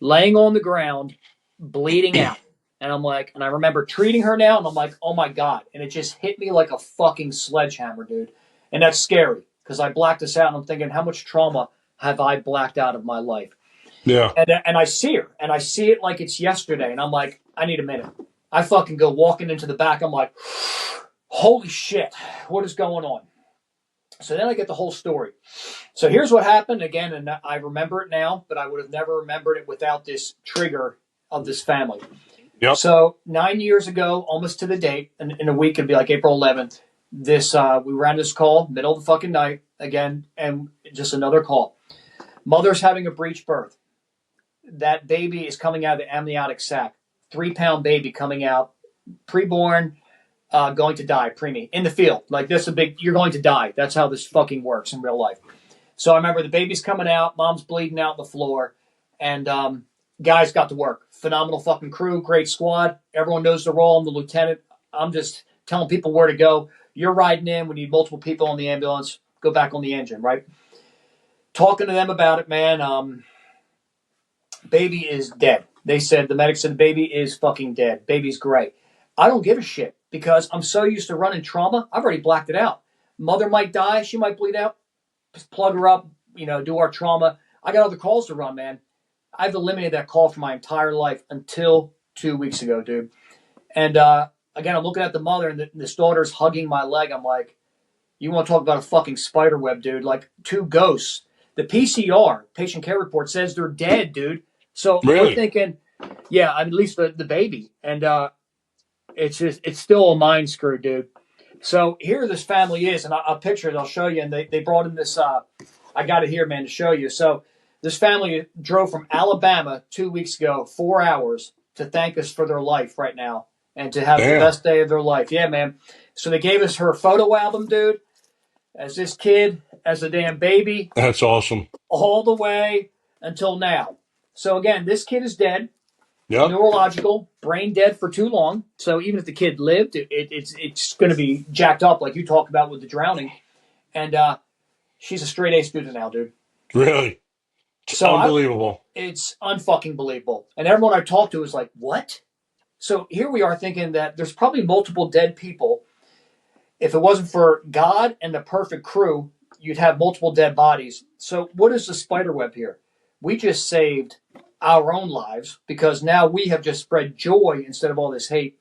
laying on the ground, bleeding out. And I'm like, and I remember treating her now, and I'm like, oh my God. And it just hit me like a fucking sledgehammer, dude. And that's scary because I blacked this out and I'm thinking, how much trauma have I blacked out of my life? Yeah. And I see her, and I see it like it's yesterday, and I'm like, I need a minute. I fucking go walking into the back. I'm like, holy shit, what is going on? So then I get the whole story. So here's what happened again, and I remember it now, but I would have never remembered it without this trigger of this family. Yep. So 9 years ago, almost to the date, and in a week it'd be like April 11th. We ran this call, middle of the fucking night again, and just another call. Mother's having a breech birth. That baby is coming out of the amniotic sac. 3-pound baby coming out, preborn, going to die, preemie, in the field. Like this, you're going to die. That's how this fucking works in real life. So I remember the baby's coming out, mom's bleeding out on the floor, and guys got to work. Phenomenal fucking crew, great squad. Everyone knows the role. I'm the lieutenant. I'm just telling people where to go. You're riding in. We need multiple people in the ambulance. Go back on the engine, right? Talking to them about it, man. Baby is dead. They said, the medics said the baby is fucking dead. Baby's great. I don't give a shit because I'm so used to running trauma. I've already blacked it out. Mother might die. She might bleed out. Just plug her up, do our trauma. I got other calls to run, man. I've eliminated that call for my entire life until 2 weeks ago, dude. And again, I'm looking at the mother, and this daughter's hugging my leg. I'm like, you want to talk about a fucking spider web, dude? Like 2 ghosts. The PCR, patient care report, says they're dead, dude. So Really? we're thinking, yeah, at least the baby. And it's still a mind screw, dude. So here this family is, and I'll picture it, I'll show you. And they brought in this, I got it here, man, to show you. So this family drove from Alabama 2 weeks ago, 4 hours, to thank us for their life right now and to have the best day of their life. Yeah, man. So they gave us her photo album, dude, as this kid, as a damn baby. That's awesome. All the way until now. So again, this kid is dead. Yep. Neurological, brain dead for too long. So even if the kid lived, it's going to be jacked up like you talked about with the drowning. And she's a straight A student now, dude. Really? So unbelievable. It's unfucking believable. And everyone I talked to was like, what? So here we are thinking that there's probably multiple dead people. If it wasn't for God and the perfect crew, you'd have multiple dead bodies. So what is the spider web here? We just saved our own lives because now we have just spread joy instead of all this hate.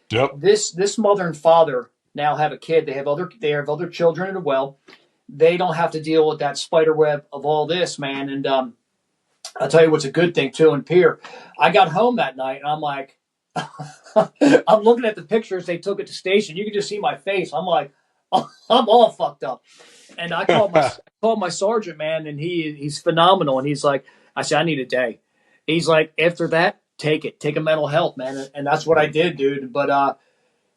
Yep. This mother and father now have a kid. They have other children as well. They don't have to deal with that spider web of all this, man. And I'll tell you what's a good thing too. And Pierre, I got home that night and I'm like, I'm looking at the pictures they took at the station. You can just see my face. I'm like, I'm all fucked up. And I called my sergeant, man, and he's phenomenal. And he's like, I said, I need a day. He's like, after that, take a mental health, man. And that's what I did, dude. But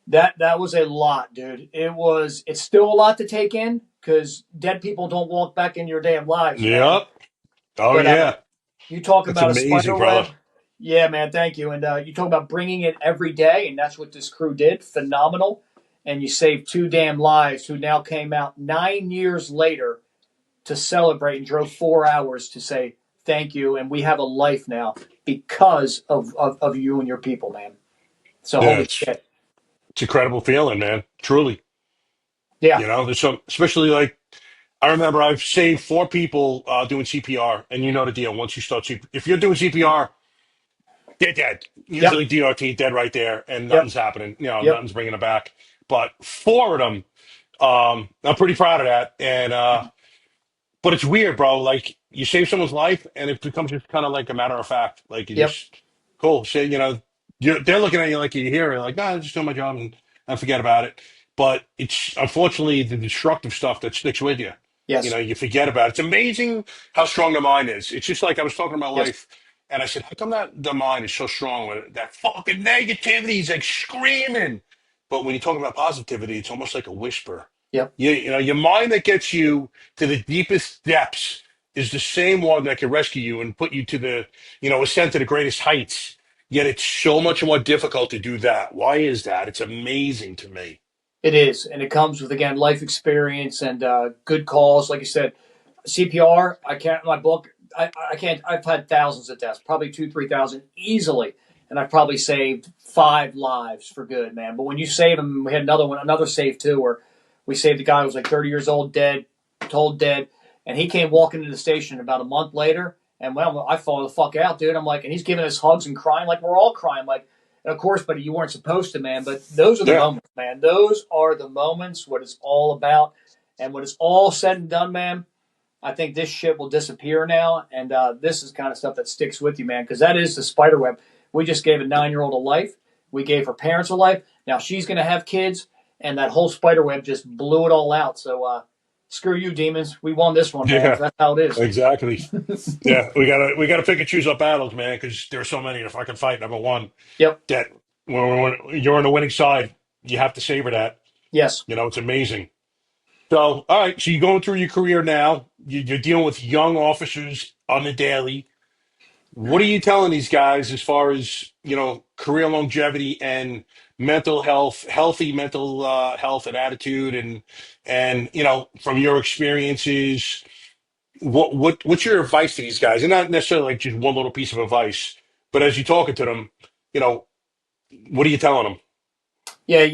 that was a lot, dude. It's still a lot to take in because dead people don't walk back in your damn lives. Yep. Man. Oh, But, yeah. You talk That's about amazing, a spider brother. web. Yeah, man, thank you. And you talk about bringing it every day, and that's what this crew did. Phenomenal. And you saved 2 damn lives who now came out 9 years later to celebrate and drove 4 hours to say thank you. And we have a life now because of you and your people, man. So Yeah, holy shit. it's an incredible feeling, man. Truly. Yeah. There's some, especially like, I remember I've saved 4 people doing CPR, and you know the deal. Once you start if you're doing CPR, they're dead. Yep. Usually DRT dead right there, and Yep. nothing's happening. Yep. Nothing's bringing it back. But 4 of them, I'm pretty proud of that. And but it's weird, bro. Like you save someone's life, and it becomes just kind of like a matter of fact. Like you Yep. just cool. Say they're looking at you like you hear it, like I'm just doing my job and forget about it. But it's unfortunately the destructive stuff that sticks with you. Yes. You forget about it. It's amazing how strong the mind is. It's just like I was talking about Yes. life, and I said, how come that the mind is so strong with it? That fucking negativity is like screaming. But when you talk about positivity, it's almost like a whisper. Yep. Your mind that gets you to the deepest depths is the same one that can rescue you and put you to the, ascend to the greatest heights. Yet it's so much more difficult to do that. Why is that? It's amazing to me. It is. And it comes with, again, life experience and good calls. Like you said, CPR, I can't, my book, I can't, I've had thousands of deaths, probably 3,000 easily. And I've probably saved 5 lives for good, man. But when you save them, we had another save too, where we saved a guy who was like 30 years old, dead, told dead. And he came walking into the station about a month later. And well, I fall the fuck out, dude. I'm like, and he's giving us hugs and crying like we're all crying. Like, of course, buddy, you weren't supposed to, man. But those are the Yeah. moments, man. Those are the moments, what it's all about. And when it's all said and done, man, I think this shit will disappear now. And this is kind of stuff that sticks with you, man, because that is the spider web. We just gave a 9-year-old a life. We gave her parents a life. Now she's going to have kids. And that whole spider web just blew it all out. So screw you, demons. We won this one, man. Yeah. That's how it is. Exactly. Yeah, we gotta pick and choose our battles, man, because there's so many to fucking fight. Number one, Yep. that when you're on the winning side, you have to savor that. Yes. It's amazing. So, all right, so you're going through your career now. You're dealing with young officers on the daily. What are you telling these guys as far as career longevity and mental health, healthy mental health and attitude, and from your experiences, what's your advice to these guys? And not necessarily like just one little piece of advice, but as you're talking to them, you know, what are you telling them? Yeah,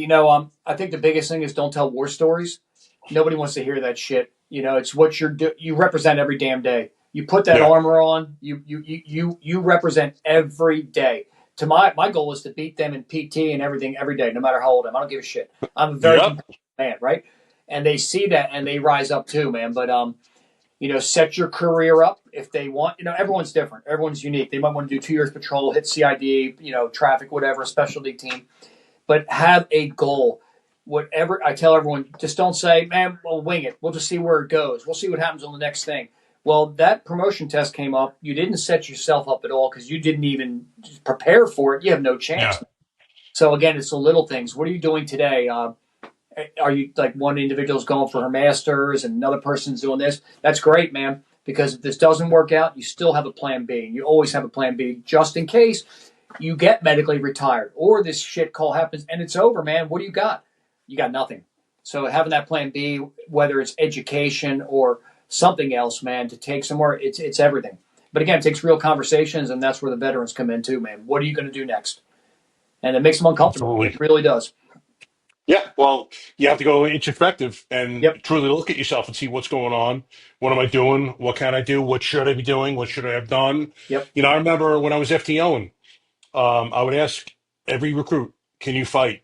I think the biggest thing is don't tell war stories. Nobody wants to hear that shit. It's what you represent every damn day. You put that Yeah, armor on, you represent every day. To my goal is to beat them in PT and everything every day, no matter how old I am. I don't give a shit. I'm a very yep, competitive man, right? And they see that and they rise up too, man. But set your career up if they want. Everyone's different. Everyone's unique. They might want to do 2 years patrol, hit CID, traffic, whatever, specialty team, but have a goal. Whatever I tell everyone, just don't say, man, we'll wing it. We'll just see where it goes. We'll see what happens on the next thing. Well, that promotion test came up. You didn't set yourself up at all because you didn't even prepare for it. You have no chance. yeah, So again, it's the little things. What are you doing today? Are you like one individual's going for her master's and another person's doing this? That's great, man. Because if this doesn't work out, you still have a plan B. You always have a plan B just in case you get medically retired or this shit call happens and it's over, man. What do you got? You got nothing. So having that plan B, whether it's education or something else, man, to take somewhere, it's everything. But again, it takes real conversations, and that's where the veterans come in too, man. What are you going to do next? And it makes them uncomfortable. absolutely. It really does. Yeah, well, you have to go introspective and Yep. truly look at yourself and see what's going on. What am I doing? What can I do? What should I be doing? What should I have done? Yep. I remember when I was FTOing, I would ask every recruit, "Can you fight?"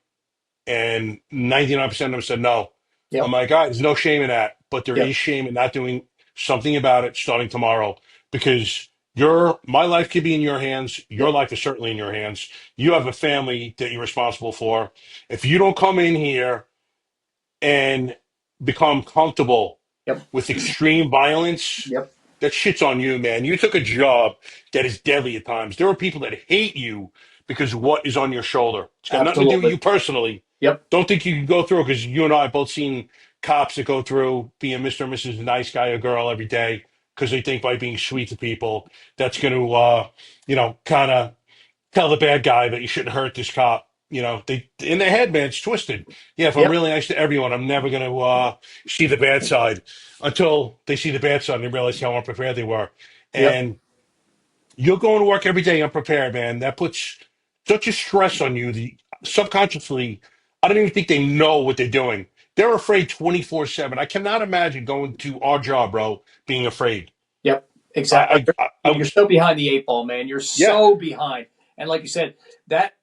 And 99% of them said no. I'm Yep. like, God, there's no shame in that, but there Yep. is shame in not doing something about it starting tomorrow because my life could be in your hands. Your Yep. life is certainly in your hands. You have a family that you're responsible for. If you don't come in here and become comfortable Yep. with extreme violence, Yep. that shit's on you, man. You took a job that is deadly at times. There are people that hate you because of what is on your shoulder. It's got nothing to do with Absolutely. you personally. Yep. Don't think you can go through because you and I have both seen cops that go through being Mr. and Mrs. Nice Guy or Girl every day because they think by being sweet to people, that's going to, kind of tell the bad guy that you shouldn't hurt this cop. They in their head, man, it's twisted. Yeah, if I'm Yep. really nice to everyone, I'm never going to see the bad side until they see the bad side and they realize how unprepared they were. Yep. And you're going to work every day unprepared, man. That puts such a stress on you. Subconsciously, I don't even think they know what they're doing. They're afraid 24/7. I cannot imagine going to our job, bro, being afraid. Yep, exactly. I You're was, so behind the eight ball, man. You're yeah, so behind. And like you said, that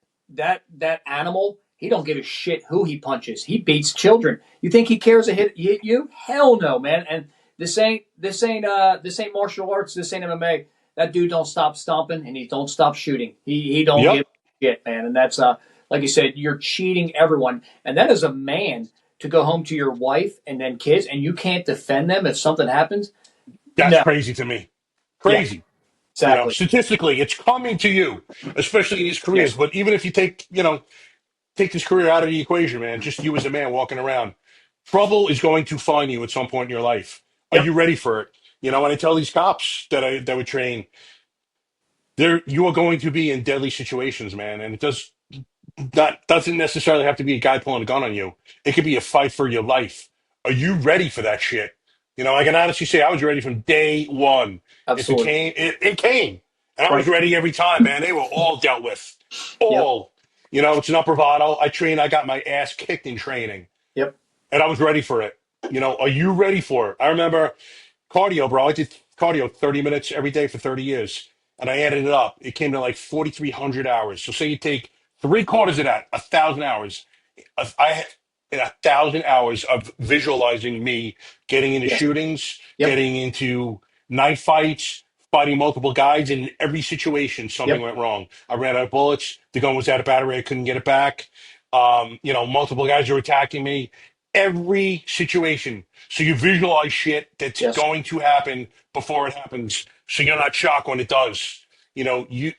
animal, he don't give a shit who he punches. He beats children. You think he cares a hit you? Hell no, man. And this ain't martial arts. This ain't MMA. That dude don't stop stomping and he don't stop shooting. He don't yep, give a shit, man. And that's like you said, you're cheating everyone. And that is a man to go home to your wife and then kids, and you can't defend them if something happens. that's No. crazy to me. Yeah. Crazy. Exactly. Statistically, it's coming to you, especially in these careers. Yes. But even if you take this career out of the equation, man, just you as a man walking around, trouble is going to find you at some point in your life. Are Yep. you ready for it? When I tell these cops that would train, you are going to be in deadly situations, man, and it doesn't necessarily have to be a guy pulling a gun on you. It could be a fight for your life. Are you ready for that shit? I can honestly say I was ready from day one. If it Absolutely. came, it came, and I was Right. ready every time, man. They were all dealt with, Yep. all. It's not bravado. I got my ass kicked in training, Yep. and I was ready for it. Are you ready for it? I remember cardio, bro. I did cardio 30 minutes every day for 30 years. And I added it up. It came to like 4,300 hours. So say you take three quarters of that, 1,000 hours. I had 1,000 hours of visualizing me getting into Yes. shootings, Yep. getting into knife fights, fighting multiple guys. And in every situation, something Yep. went wrong. I ran out of bullets. The gun was out of battery. I couldn't get it back. Multiple guys are attacking me. Every situation. So you visualize shit that's Yes. going to happen before it happens. So you're not shocked when it does. You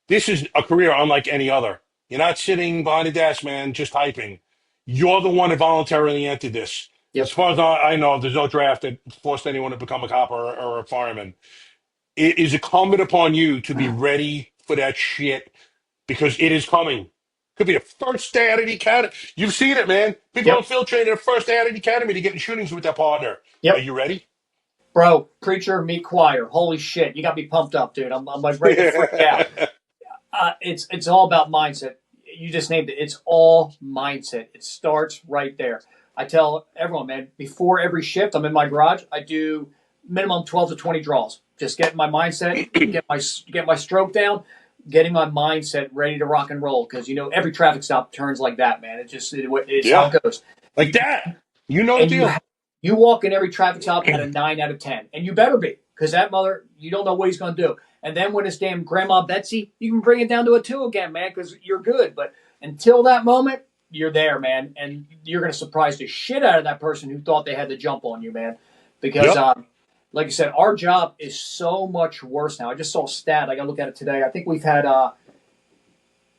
this is a career unlike any other. You're not sitting behind a desk, man, just typing. You're the one that voluntarily entered this. As Yep. far as I know, there's no draft that forced anyone to become a cop or a fireman. It is incumbent upon you to be ready for that shit because it is coming. Could be the first day out of the academy. You've seen it, man. People Yep. don't feel trained the first day out of the academy to get in shootings with their partner. Are Yep. you ready? Bro, preacher, meet choir. Holy shit, you got me pumped up, dude. I'm like ready to freak out. It's all about mindset. You just named it. It's all mindset. It starts right there. I tell everyone, man, before every shift, I'm in my garage. I do minimum 12 to 20 draws. Just getting my mindset, get my stroke down, getting my mindset ready to rock and roll. Because every traffic stop turns like that, man. It's how Yeah, it goes. like that. You know the And deal. you walk in every traffic stop at a 9 out of 10, and you better be, because that mother, you don't know what he's going to do. And then when it's damn Grandma Betsy, you can bring it down to a 2 again, man, because you're good. But until that moment, you're there, man, and you're going to surprise the shit out of that person who thought they had the jump on you, man. Because, Yep. like I said, our job is so much worse now. I just saw a stat. I got to look at it today. I think we've had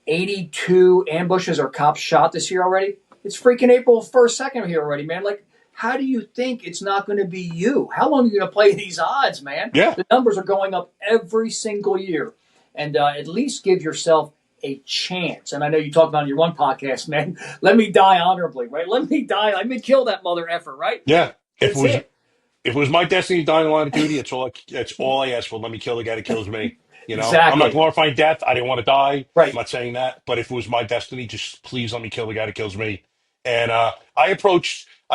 82 ambushes or cops shot this year already. It's freaking April 1st, 2nd here already, man. Like, how do you think it's not going to be you? How long are you going to play these odds, man? Yeah. The numbers are going up every single year. And at least give yourself a chance. And I know you talked about on your one podcast, man. Let me die honorably, right? Let me die. Let me kill that mother effer, right? Yeah. If it That's was it. if it was my destiny to die in the line of duty, it's all I ask for. Let me kill the guy that kills me. I'm not Exactly. glorifying death. I didn't want to die. I'm Right. not saying that. But if it was my destiny, just please let me kill the guy that kills me. And I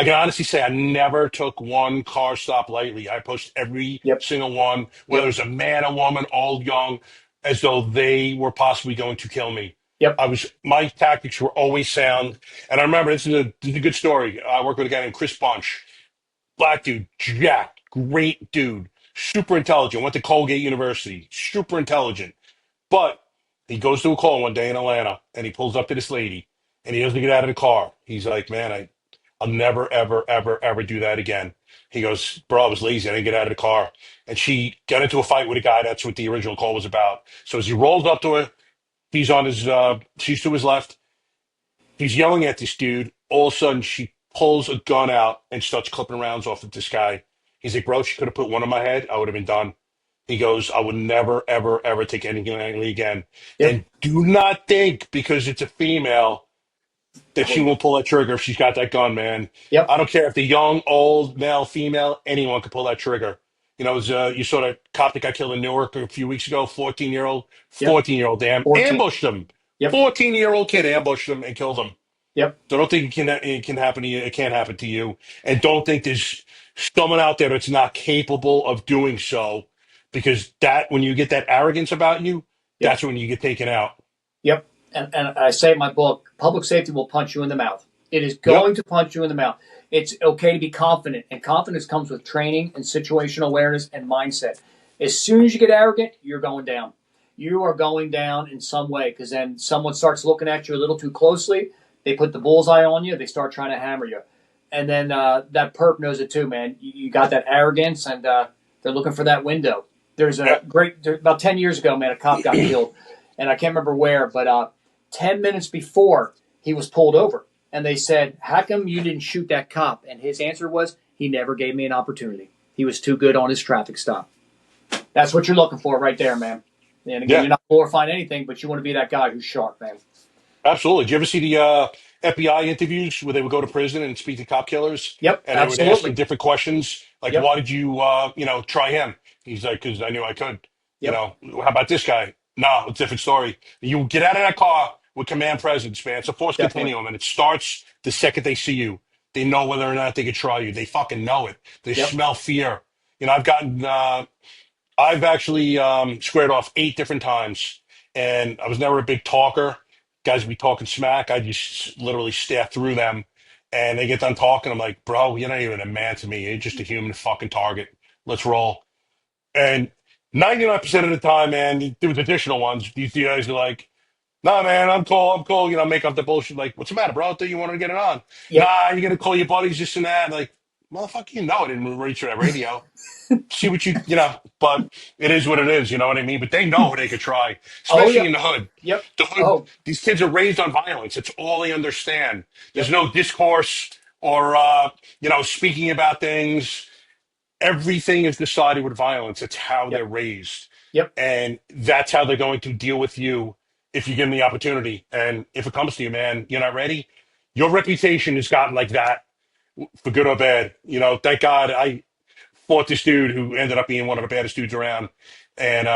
can honestly say I never took one car stop lightly. I approached every Yep. single one, whether it Yep. was a man, a woman, old, young, as though they were possibly going to kill me. Yep. My tactics were always sound. And I remember, this is a good story. I worked with a guy named Chris Bunch. Black dude, jacked, great dude, super intelligent. Went to Colgate University, super intelligent. But he goes to a call one day in Atlanta, and he pulls up to this lady, and he doesn't get out of the car. He's like, "Man, I'll never, ever, ever, ever do that again." He goes, "Bro, I was lazy. I didn't get out of the car." And she got into a fight with a guy. That's what the original call was about. So as he rolls up to her, she's to his left. He's yelling at this dude. All of a sudden, she pulls a gun out and starts clipping rounds off of this guy. He's like, "Bro, she could have put one on my head. I would have been done." He goes, "I would never, ever, ever take anything lightly again. Yep. And do not think because it's a female that she won't pull that trigger if she's got that gun, man. Yep. I don't care if they're young, old, male, female, anyone can pull that trigger." You saw that cop that got killed in Newark a few weeks ago, 14-year-old, Yep. 14-year-old, damn, 14. ambushed him. Yep. 14-year-old kid ambushed him and killed him. Yep. So don't think it can happen to you. It can't happen to you. And don't think there's someone out there that's not capable of doing so, because that when you get that arrogance about you, Yep. that's when you get taken out. Yep. And I say in my book, public safety will punch you in the mouth. It is Yep. going to punch you in the mouth. It's okay to be confident, and confidence comes with training and situational awareness and mindset. As soon as you get arrogant, you're going down. You are going down in some way, because then someone starts looking at you a little too closely. They put the bullseye on you. They start trying to hammer you. And then that perp knows it too, man. You got that arrogance, and they're looking for that window. There's about 10 years ago, man, a cop got killed. And I can't remember where, but 10 minutes before he was pulled over. And they said, "How come you didn't shoot that cop?" And his answer was, "He never gave me an opportunity. He was too good on his traffic stop." That's what you're looking for right there, man. And again, Yeah. you're not glorifying anything, but you want to be that guy who's sharp, man. Absolutely. Did you ever see the FBI interviews where they would go to prison and speak to cop killers, Yep, and they would ask them absolutely. different questions, like, Yep, "Why did you, try him?" He's like, "Because I knew I could." yep, How about this guy? No, it's a different story. You get out of that car with command presence, man. It's a force definitely. continuum, and it starts the second they see you. They know whether or not they could try you. They fucking know it. They Yep. smell fear. You know, I've actually squared off 8 different times, and I was never a big talker. Guys would be talking smack. I just literally stare through them, and they get done talking. I'm like, bro, you're not even a man to me. You're just a human fucking target. Let's roll. And 99% of the time, man, there was additional ones. These guys are like, nah, man, I'm cool. I'm cool. You know, make up the bullshit. Like, what's the matter, bro? I thought you wanted to get it on. Yep. Nah, you're gonna call your buddies this and that. Like, motherfucker, you know I didn't reach that radio. See what you know. But it is what it is. You know what I mean? But they know they could try, Oh especially yeah. in the hood. Yep. The hood. Oh These kids are raised on violence. It's all they understand. There's yep. no discourse or speaking about things. Everything is decided with violence. It's how they're Yep. raised. Yep. And that's how they're going to deal with you if you give them the opportunity. And if it comes to you, man, you're not ready. Your reputation has gotten like that for good or bad. You know, thank God I fought this dude who ended up being one of the baddest dudes around. And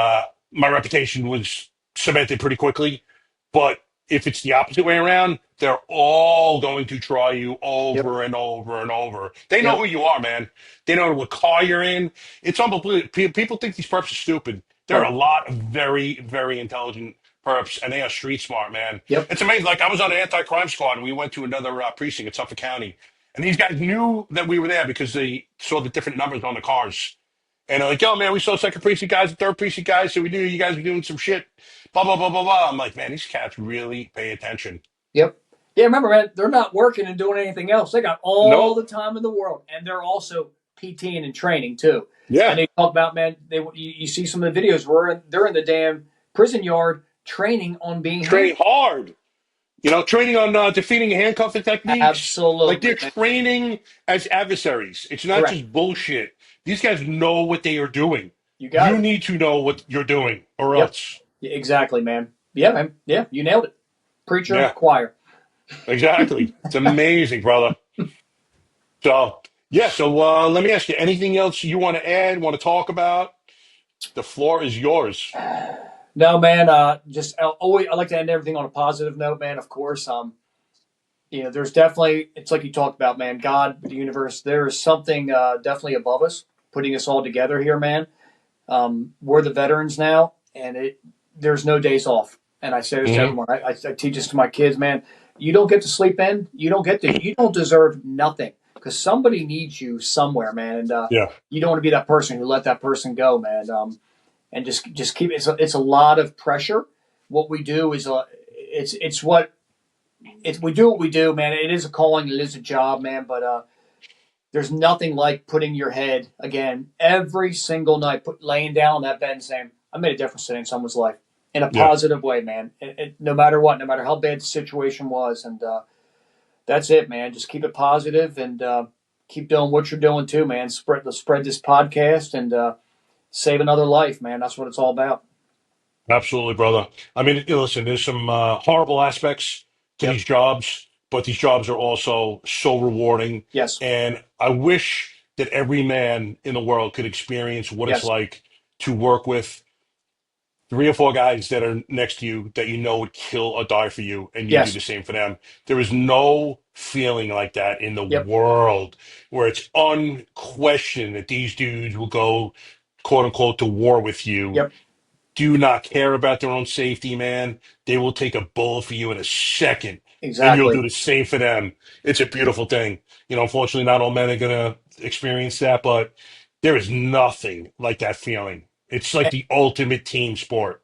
my reputation was cemented pretty quickly. But if it's the opposite way around, they're all going to try you Yep. over and over and over. They know Yep. who you are, man. They know what car you're in. It's unbelievable. People think these perps are stupid. There are Oh. a lot of very, very intelligent perps, and they are street smart, man. Yep. It's amazing. Like, I was on an anti-crime squad, and we went to another precinct in Suffolk County. And these guys knew that we were there because they saw the different numbers on the cars. And they're like, yo, man, we saw second precinct guys and third precinct guys, so we knew you guys were doing some shit. Blah, blah, blah, blah, blah. I'm like, man, these cats really pay attention. Yep. Yeah, remember, man, they're not working and doing anything else. They got all Nope. the time in the world, and they're also PTing and training too. And Yeah. they talk about, man, you see some of the videos where they're in the damn prison yard training on being Training handcuffed. hard. You know, training on defeating handcuffing techniques. Like, they're Absolutely, man. training as adversaries. It's not Correct. just bullshit. These guys know what they are doing. You got You it. need to know what you're doing, or Yep. else. Yeah, exactly, man. Yeah, man. Yeah, you nailed it. Preacher, Yeah, choir. exactly. It's amazing, brother. So, yeah, so let me ask you, anything else you want to add, want to talk about? The floor is yours. No, man. Just always, I like to end everything on a positive note, man. Of course, there's definitely, it's like you talked about, man. God, the universe. There is something definitely above us, putting us all together here, man. We're the veterans now, and there's no days off. And I say this to Hmm. everyone. I teach this to my kids, man. You don't get to sleep in. You don't deserve nothing because somebody needs you somewhere, man. And Yeah, you don't want to be that person who let that person go, man. And just keep it's a lot of pressure. What we do is we do what we do, man. It is a calling, it is a job, man. But there's nothing like putting your head again every single night, laying down on that bed and saying, "I made a difference today in someone's life in a yeah, positive way, man." No matter what, no matter how bad the situation was, and that's it, man. Just keep it positive and keep doing what you're doing too, man. Spread this podcast and save another life, man. That's what it's all about. absolutely, brother. I mean, listen, there's some horrible aspects to Yep. these jobs, but these jobs are also so rewarding. Yes. And I wish that every man in the world could experience what it's Yes. like to work with 3 or 4 guys that are next to you that you know would kill or die for you, and you do Yes. the same for them. There is no feeling like that in the Yep. world where it's unquestioned that these dudes will go, quote unquote, to war with you, Yep. do not care about their own safety, man. They will take a bullet for you in a second, and you'll do Exactly. the same for them. It's a beautiful thing. You know, unfortunately, not all men are going to experience that, but there is nothing like that feeling. It's like the ultimate team sport.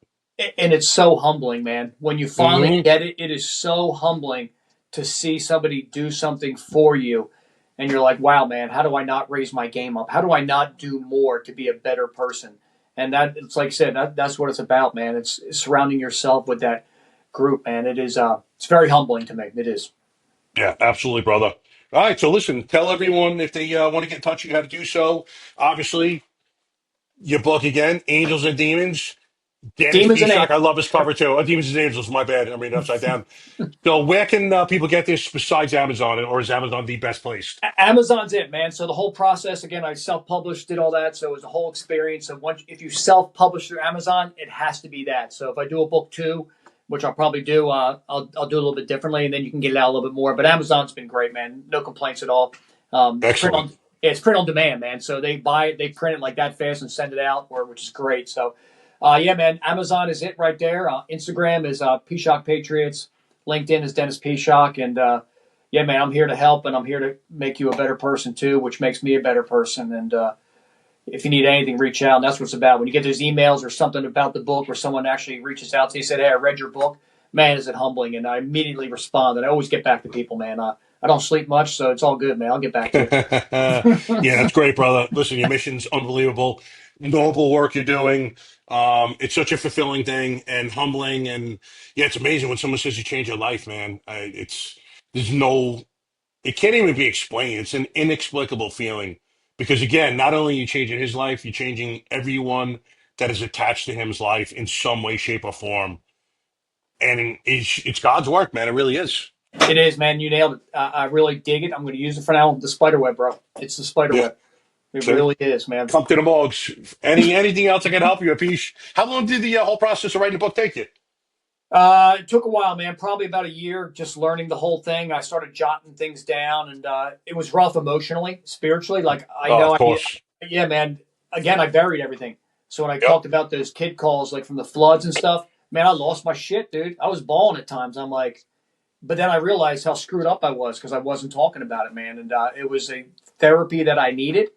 And it's so humbling, man. When you finally Hmm. get it, it is so humbling to see somebody do something for you. And you're like, wow, man, how do I not raise my game up? How do I not do more to be a better person? And that, it's like I said, that's what it's about, man. It's surrounding yourself with that group, man. It's very humbling to me. It is. Yeah, absolutely, brother. All right, so listen, tell everyone if they want to get in touch with you how to do so. Obviously, your book again, Angels and Demons. Dennis Demons and Pishock, I Angels. love his Yep. cover too. Oh, Demons and Angels, my bad. I mean, upside down. So, where can people get this besides Amazon, or is Amazon the best place? Amazon's it, man. So the whole process, again, I self-published, did all that. So it was a whole experience of if you self-publish through Amazon, it has to be that. So if I do a book too, which I'll probably do. I'll do a little bit differently, and then you can get it out a little bit more. But Amazon's been great, man. No complaints at all. It's print Excellent. on yeah, it's print on demand, man. So they buy it, they print it like that fast and send it out, which is great. So, yeah, man, Amazon is it right there. Instagram is Pishock Patriots. LinkedIn is Dennis Pishock, and yeah, man, I'm here to help, and I'm here to make you a better person too, which makes me a better person. And if you need anything, reach out. And that's what it's about. When you get those emails or something about the book, or someone actually reaches out to you, said, "Hey, I read your book." Man, is it humbling? And I immediately respond. And I always get back to people, man. I don't sleep much, so it's all good, man. I'll get back to Yeah, you. that's great, brother. Listen, your mission's unbelievable. Noble work you're doing. It's such a fulfilling thing and humbling, and yeah, it's amazing when someone says you change your life, man. There's no, it can't even be explained. It's an inexplicable feeling because again, not only are you changing his life, you're changing everyone that is attached to him's life in some way, shape, or form, and it's God's work, man. It really is. It is, man. You nailed it. I really dig it. I'm going to use it for now. The spider web, bro. It's the spider Yeah. web. It See? really is, man. Come to the Mogs. Anything else I can help you, Apish? How long did the whole process of writing the book take you? It took a while, man. Probably about a year, just learning the whole thing. I started jotting things down, and it was rough emotionally, spiritually. Like I Oh, know, of course. yeah, man. Again, I buried everything. So when I Yep. talked about those kid calls, like from the floods and stuff, man, I lost my shit, dude. I was bawling at times. I'm like, but then I realized how screwed up I was because I wasn't talking about it, man. And it was a therapy that I needed.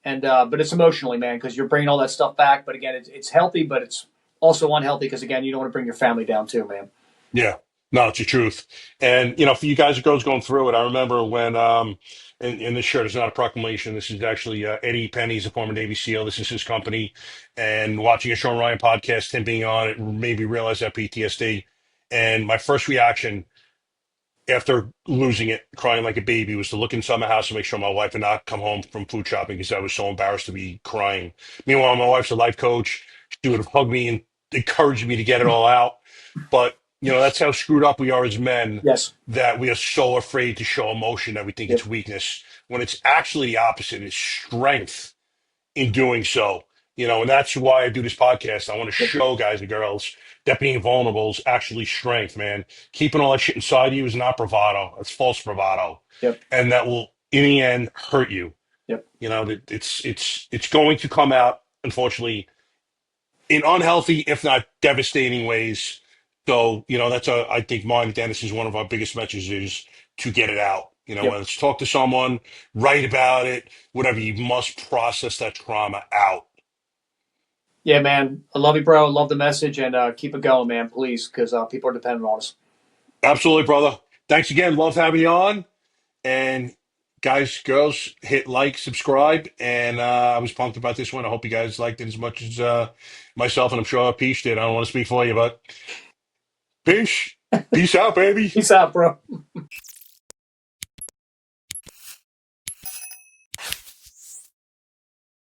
And but it's emotionally, man, because you're bringing all that stuff back. But again, it's healthy, but it's also unhealthy because again, you don't want to bring your family down too, man. Yeah. No, it's the truth. And, for you guys, girls going through it, I remember when, and this shirt is not a proclamation. This is actually Eddie Penny's a former Navy SEAL. This is his company. And watching a Sean Ryan podcast, him being on it made me realize that PTSD. And my first reaction after losing it, crying like a baby, was to look inside my house and make sure my wife had not come home from food shopping because I was so embarrassed to be crying. Meanwhile, my wife's a life coach. She would have hugged me and encouraged me to get it all out. But, that's how screwed up we are as men, Yes. that we are so afraid to show emotion that we think Yep. it's weakness, when it's actually the opposite. It's strength in doing so. And that's why I do this podcast. I want to Yep. show guys and girls that being vulnerable is actually strength, man. Keeping all that shit inside you is not bravado. It's false bravado. Yep. And that will, in the end, hurt you. Yep. It's going to come out, unfortunately, in unhealthy, if not devastating ways. So, I think mine and Dennis is one of our biggest messages to get it out. Yep. Whether it's talk to someone, write about it, whatever, you must process that trauma out. Yeah, man. I love you, bro. I love the message, and keep it going, man. Please, because people are dependent on us. Absolutely, brother. Thanks again. Love having you on. And guys, girls, hit like, subscribe. And I was pumped about this one. I hope you guys liked it as much as myself, and I'm sure Peach did. I don't want to speak for you, but peace out, baby. Peace out, bro.